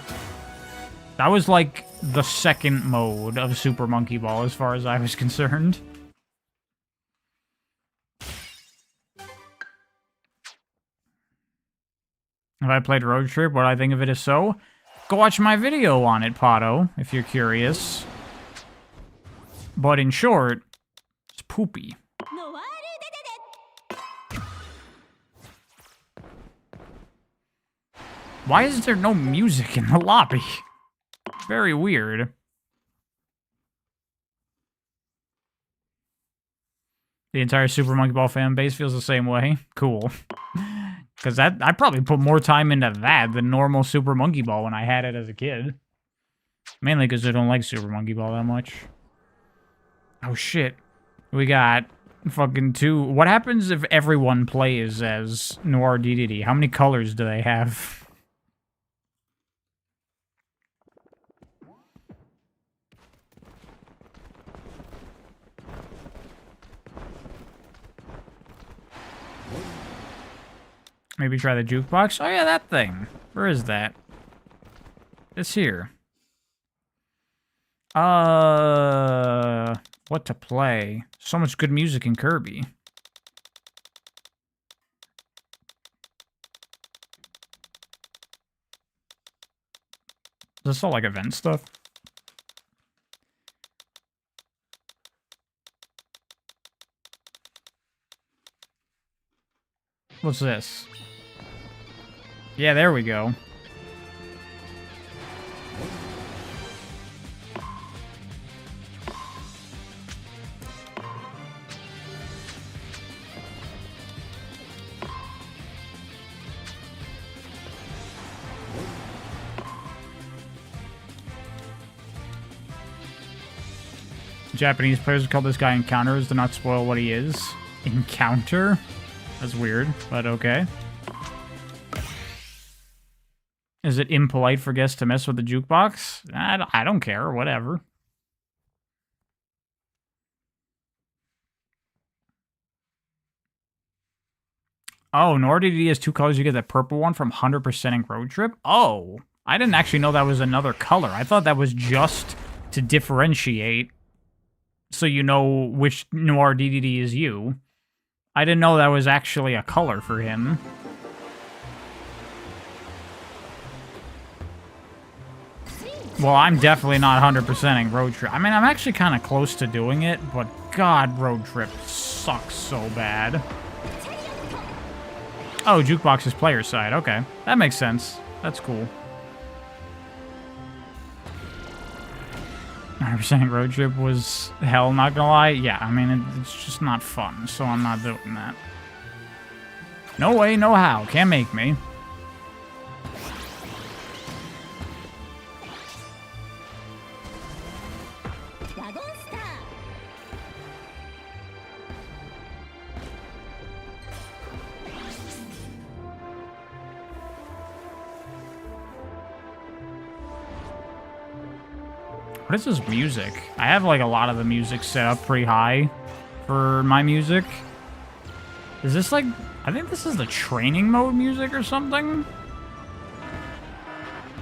That was like the second mode of Super Monkey Ball as far as I was concerned. Have I played Road Trip? What I think of it is so? Go watch my video on it, Pato, if you're curious. But in short, it's poopy. Why is there no music in the lobby? Very weird. The entire Super Monkey Ball fan base feels the same way. Cool. Because I probably put more time into that than normal Super Monkey Ball when I had it as a kid. Mainly because I don't like Super Monkey Ball that much. Oh shit. We got fucking 2. What happens if everyone plays as Noir DDD? How many colors do they have? Maybe try the jukebox? Oh yeah, that thing. Where is that? It's here. What to play? So much good music in Kirby. Is this all like event stuff? What's this? Yeah, there we go. Japanese players call this guy Encounters to not spoil what he is. Encounter? That's weird, but okay. Is it impolite for guests to mess with the jukebox? I don't care, whatever. Oh, Noir DDD has 2 colors. You get that purple one from 100%ing Road Trip? Oh, I didn't actually know that was another color. I thought that was just to differentiate so you know which Noir DDD is you. I didn't know that was actually a color for him. Well, I'm definitely not 100%ing Road Trip. I mean, I'm actually kind of close to doing it, but God, Road Trip sucks so bad. Oh, Jukebox is player side. Okay, that makes sense. That's cool. 100% Road Trip was hell, not gonna lie. Yeah, I mean, it's just not fun, so I'm not doing that. No way, no how. Can't make me. What is this music? I have like a lot of the music set up pretty high for my music. Is this like... I think this is the training mode music or something?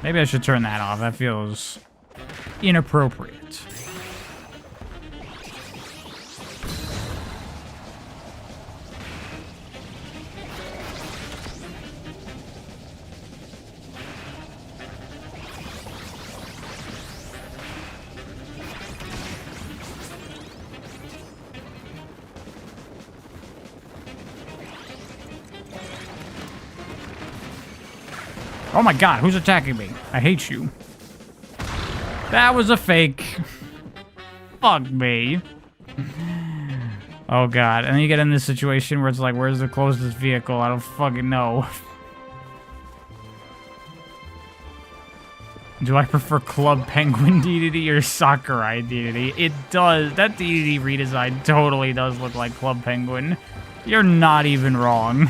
Maybe I should turn that off. That feels inappropriate. Oh my god, who's attacking me? I hate you. That was a fake. Fuck me. Oh god, and then you get in this situation where it's like, where's the closest vehicle? I don't fucking know. Do I prefer Club Penguin DDD or Sakurai DDD? It does. That DDD redesign totally does look like Club Penguin. You're not even wrong.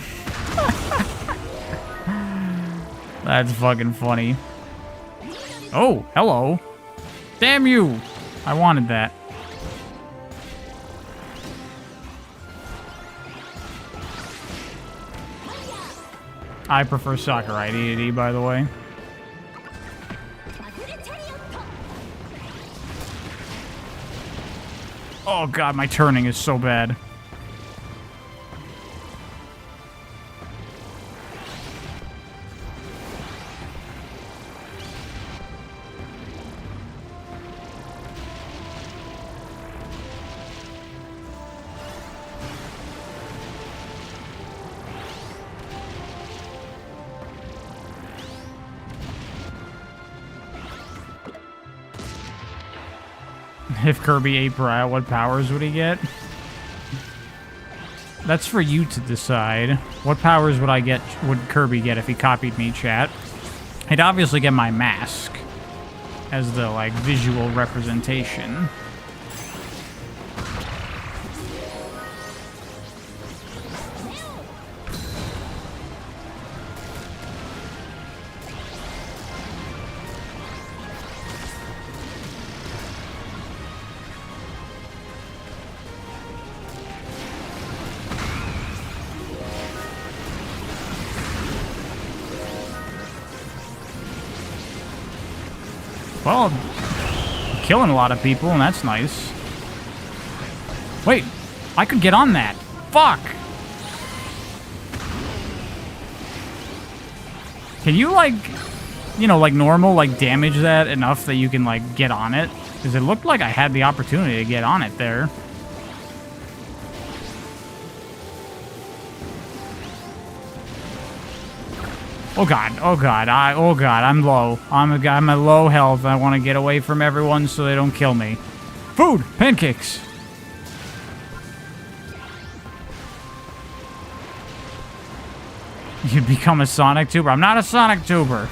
That's fucking funny. Oh, hello. Damn you. I wanted that. I prefer Sakurai DDD, by the way. Oh god, my turning is so bad. If Kirby ate Pariah, what powers would he get? That's for you to decide. What powers would Kirby get if he copied me, chat? He'd obviously get my mask as the, like, visual representation. Well, I'm killing a lot of people, and that's nice. Wait, I could get on that. Fuck! Can you, like, you know, like normal, like, damage that enough that you can, like, get on it? Because it looked like I had the opportunity to get on it there. Oh god, oh god, I'm low. I'm at low health. I want to get away from everyone so they don't kill me. Food! Pancakes! You become a Sonic Tuber? I'm not a Sonic Tuber.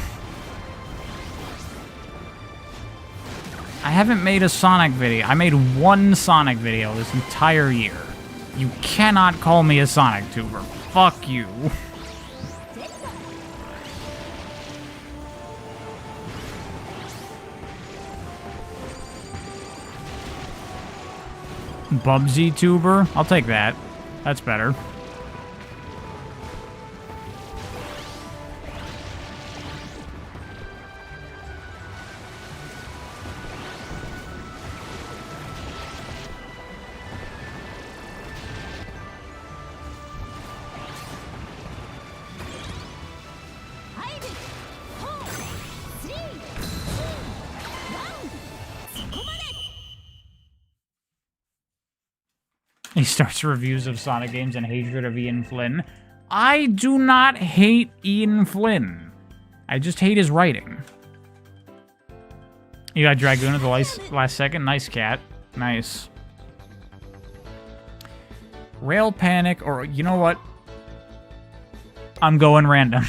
I haven't made a Sonic video. I made one Sonic video this entire year. You cannot call me a Sonic Tuber. Fuck you. Bubsy Tuber? I'll take that. That's better. He starts reviews of Sonic games and hatred of Ian Flynn. I do not hate Ian Flynn. I just hate his writing. You got Dragoon at the last second. Nice, cat. Nice. Rail Panic, or you know what? I'm going random.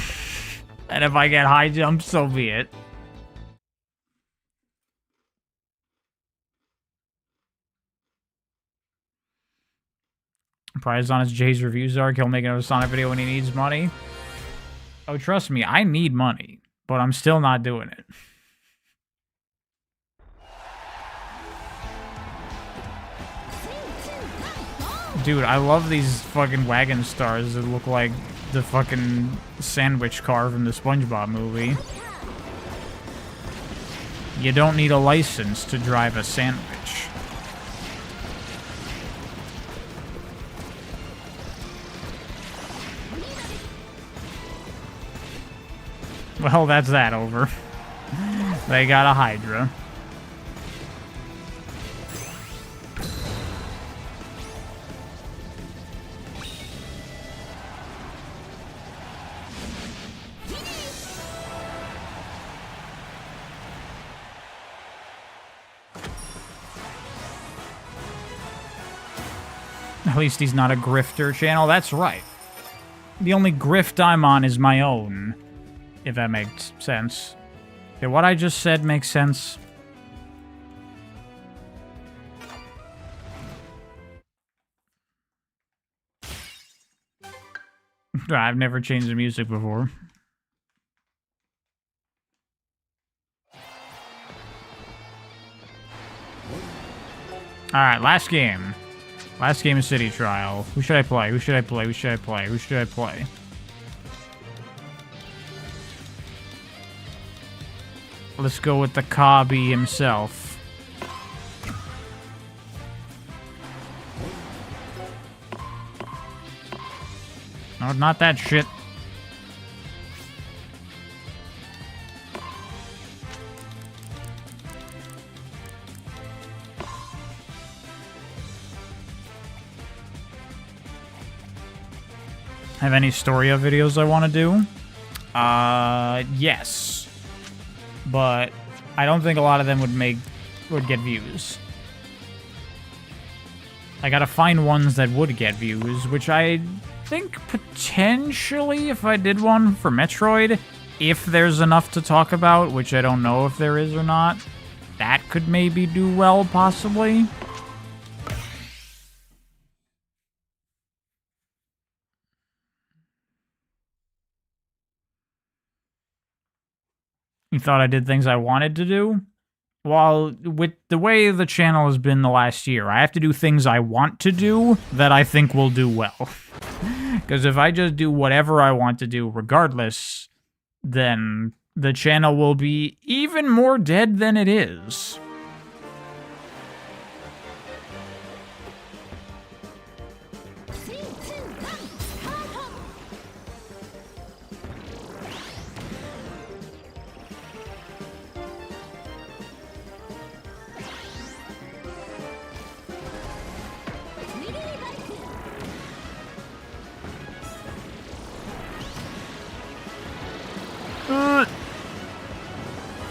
And if I get high jump, so be it. Prize on his Jay's reviews arc. He'll make another Sonic video when he needs money. Oh, trust me, I need money, but I'm still not doing it. Dude, I love these fucking wagon stars that look like the fucking sandwich car from the SpongeBob movie. You don't need a license to drive a sandwich. Well, that's that over. They got a Hydra. At least he's not a grifter channel. That's right. The only grift I'm on is my own. If that makes sense. Okay, what I just said makes sense. I've never changed the music before. Alright, last game. Last game of City Trial. Who should I play? Who should I play? Who should I play? Who should I play? Let's go with the Kirby himself. No, not that shit. Have any Storia videos I want to do? Yes. But I don't think a lot of them would get views. I gotta find ones that would get views, which I think potentially if I did one for Metroid, if there's enough to talk about, which I don't know if there is or not, that could maybe do well, possibly. You thought I did things I wanted to do? Well, with the way the channel has been the last year, I have to do things I want to do that I think will do well. Because if I just do whatever I want to do regardless, then the channel will be even more dead than it is.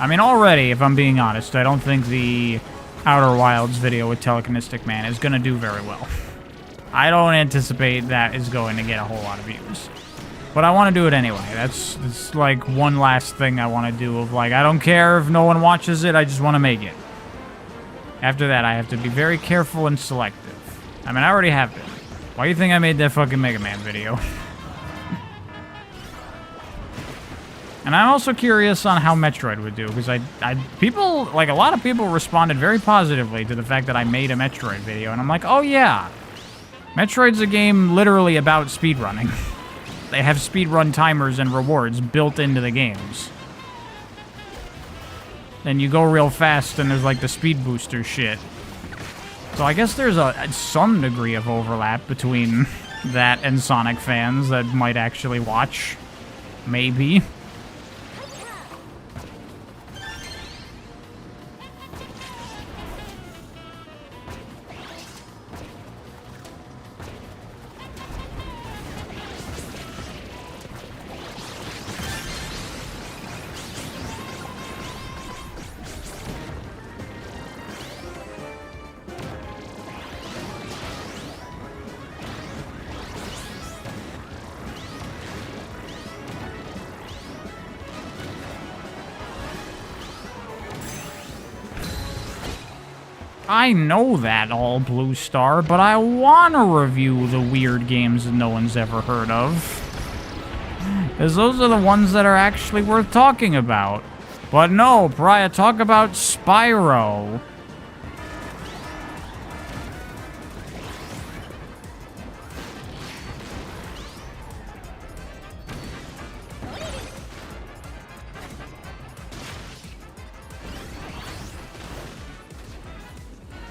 I mean, already, if I'm being honest, I don't think the Outer Wilds video with Telekinetic Man is going to do very well. I don't anticipate that is going to get a whole lot of views. But I want to do it anyway. It's like one last thing I want to do of like, I don't care if no one watches it, I just want to make it. After that, I have to be very careful and selective. I mean, I already have been. Why do you think I made that fucking Mega Man video? And I'm also curious on how Metroid would do, because people, like a lot of people responded very positively to the fact that I made a Metroid video, and I'm like, oh yeah, Metroid's a game literally about speedrunning. They have speedrun timers and rewards built into the games. And you go real fast, and there's like the speed booster shit. So I guess there's some degree of overlap between that and Sonic fans that might actually watch. Maybe. I know that, all Blue Star, but I want to review the weird games that no one's ever heard of. Because those are the ones that are actually worth talking about. But no, Pariah, talk about Spyro.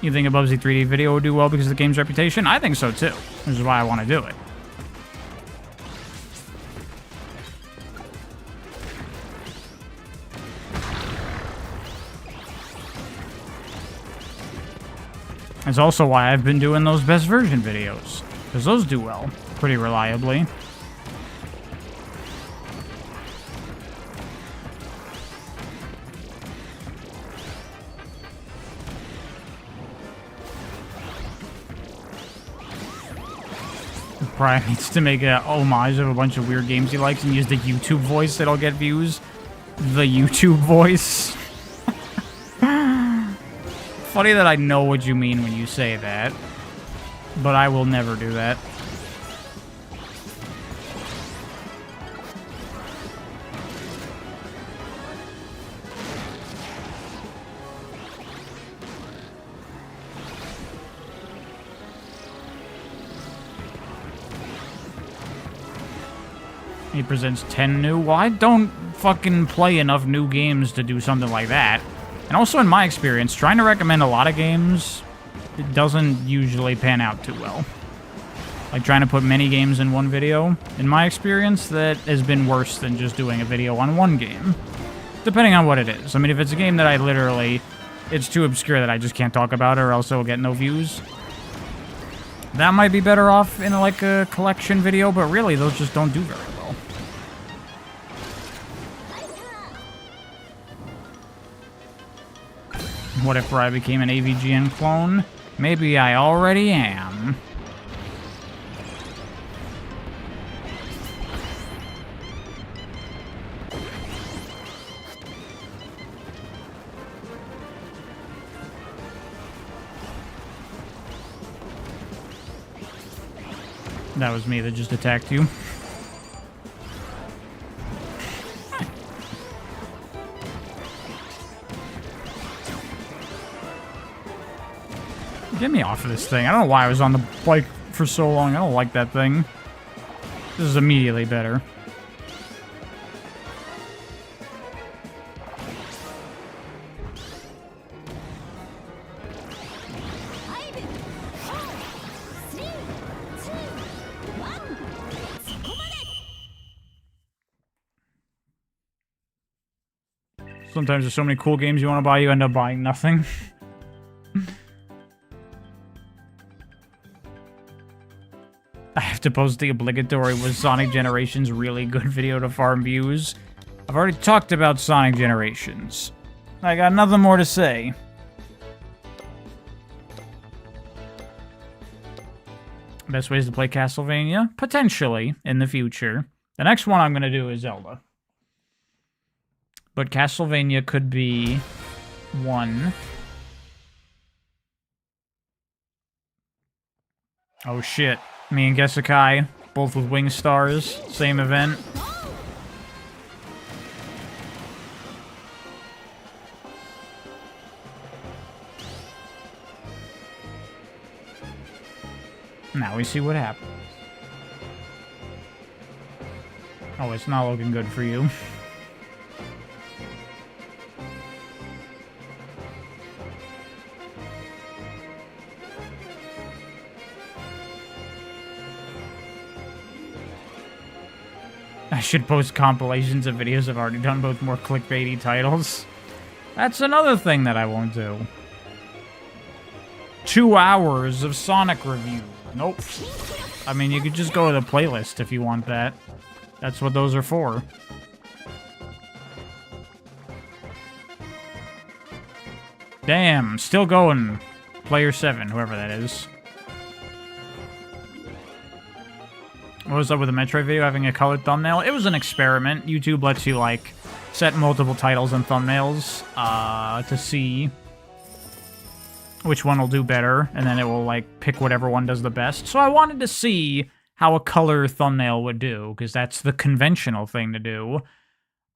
You think a Bubsy 3D video would do well because of the game's reputation? I think so too, which is why I want to do it. It's also why I've been doing those best version videos, because those do well, pretty reliably. Brian needs to make a homage of a bunch of weird games he likes and use the YouTube voice that'll get views. The YouTube voice. Funny that I know what you mean when you say that, but I will never do that. He presents 10 new. Well, I don't fucking play enough new games to do something like that. And also, in my experience, trying to recommend a lot of games, it doesn't usually pan out too well. Like trying to put many games in one video. In my experience, that has been worse than just doing a video on one game. Depending on what it is. I mean, if it's a game that I literally... it's too obscure that I just can't talk about it or else it will get no views. That might be better off in like a collection video, but really, those just don't do very well. What if I became an AVGN clone? Maybe I already am. That was me that just attacked you. Get me off of this thing. I don't know why I was on the bike for so long. I don't like that thing. This is immediately better. Sometimes there's so many cool games you want to buy, you end up buying nothing. I have to post the obligatory "Was Sonic Generations really good?" video to farm views. I've already talked about Sonic Generations. I got nothing more to say. Best ways to play Castlevania? Potentially, in the future. The next one I'm going to do is Zelda. But Castlevania could be one. Oh shit. Me and Gesakai, both with wing stars, same event. Now we see what happens. Oh, it's not looking good for you. I should post compilations of videos I've already done, both more clickbaity titles. That's another thing that I won't do. 2 hours of Sonic review. Nope. I mean, you could just go to the playlist if you want that. That's what those are for. Damn, still going. Player 7, whoever that is. What was up with the Metroid video having a colored thumbnail? It was an experiment. YouTube lets you, like, set multiple titles and thumbnails to see which one will do better, and then it will, like, pick whatever one does the best. So I wanted to see how a color thumbnail would do, because that's the conventional thing to do.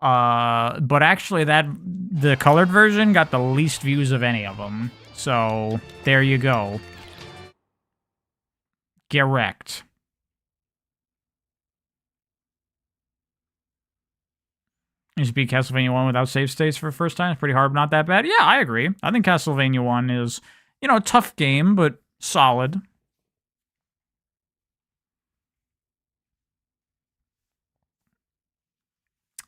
But actually, the colored version got the least views of any of them. So, there you go. Get wrecked. You should beat Castlevania 1 without save states for the first time. It's pretty hard, but not that bad. Yeah, I agree. I think Castlevania 1 is, you know, a tough game, but solid.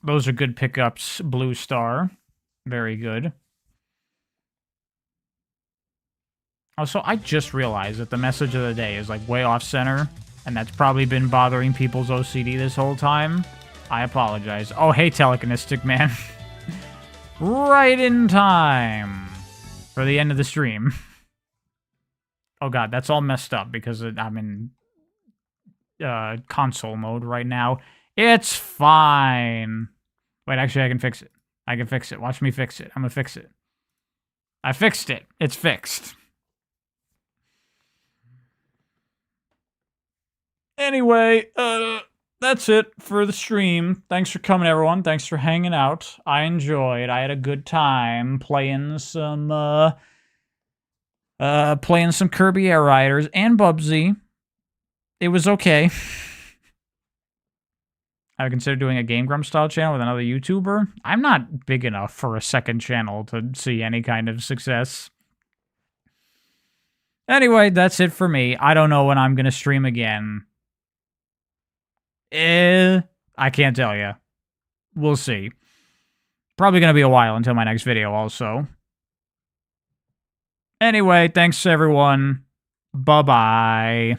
Those are good pickups, Blue Star. Very good. Also, I just realized that the message of the day is, like, way off center, and that's probably been bothering people's OCD this whole time. I apologize. Oh, hey, Telekinestic Man. Right in time for the end of the stream. Oh, God, that's all messed up because I'm in console mode right now. It's fine. Wait, actually, I can fix it. I can fix it. Watch me fix it. I'm gonna fix it. I fixed it. It's fixed. Anyway, that's it for the stream. Thanks for coming, everyone. Thanks for hanging out. I enjoyed. I had a good time playing some Kirby Air Riders and Bubsy. It was okay. I would consider doing a Game Grumps style channel with another YouTuber. I'm not big enough for a second channel to see any kind of success. Anyway, that's it for me. I don't know when I'm going to stream again. I can't tell you. We'll see. Probably going to be a while until my next video also. Anyway, thanks everyone. Bye-bye.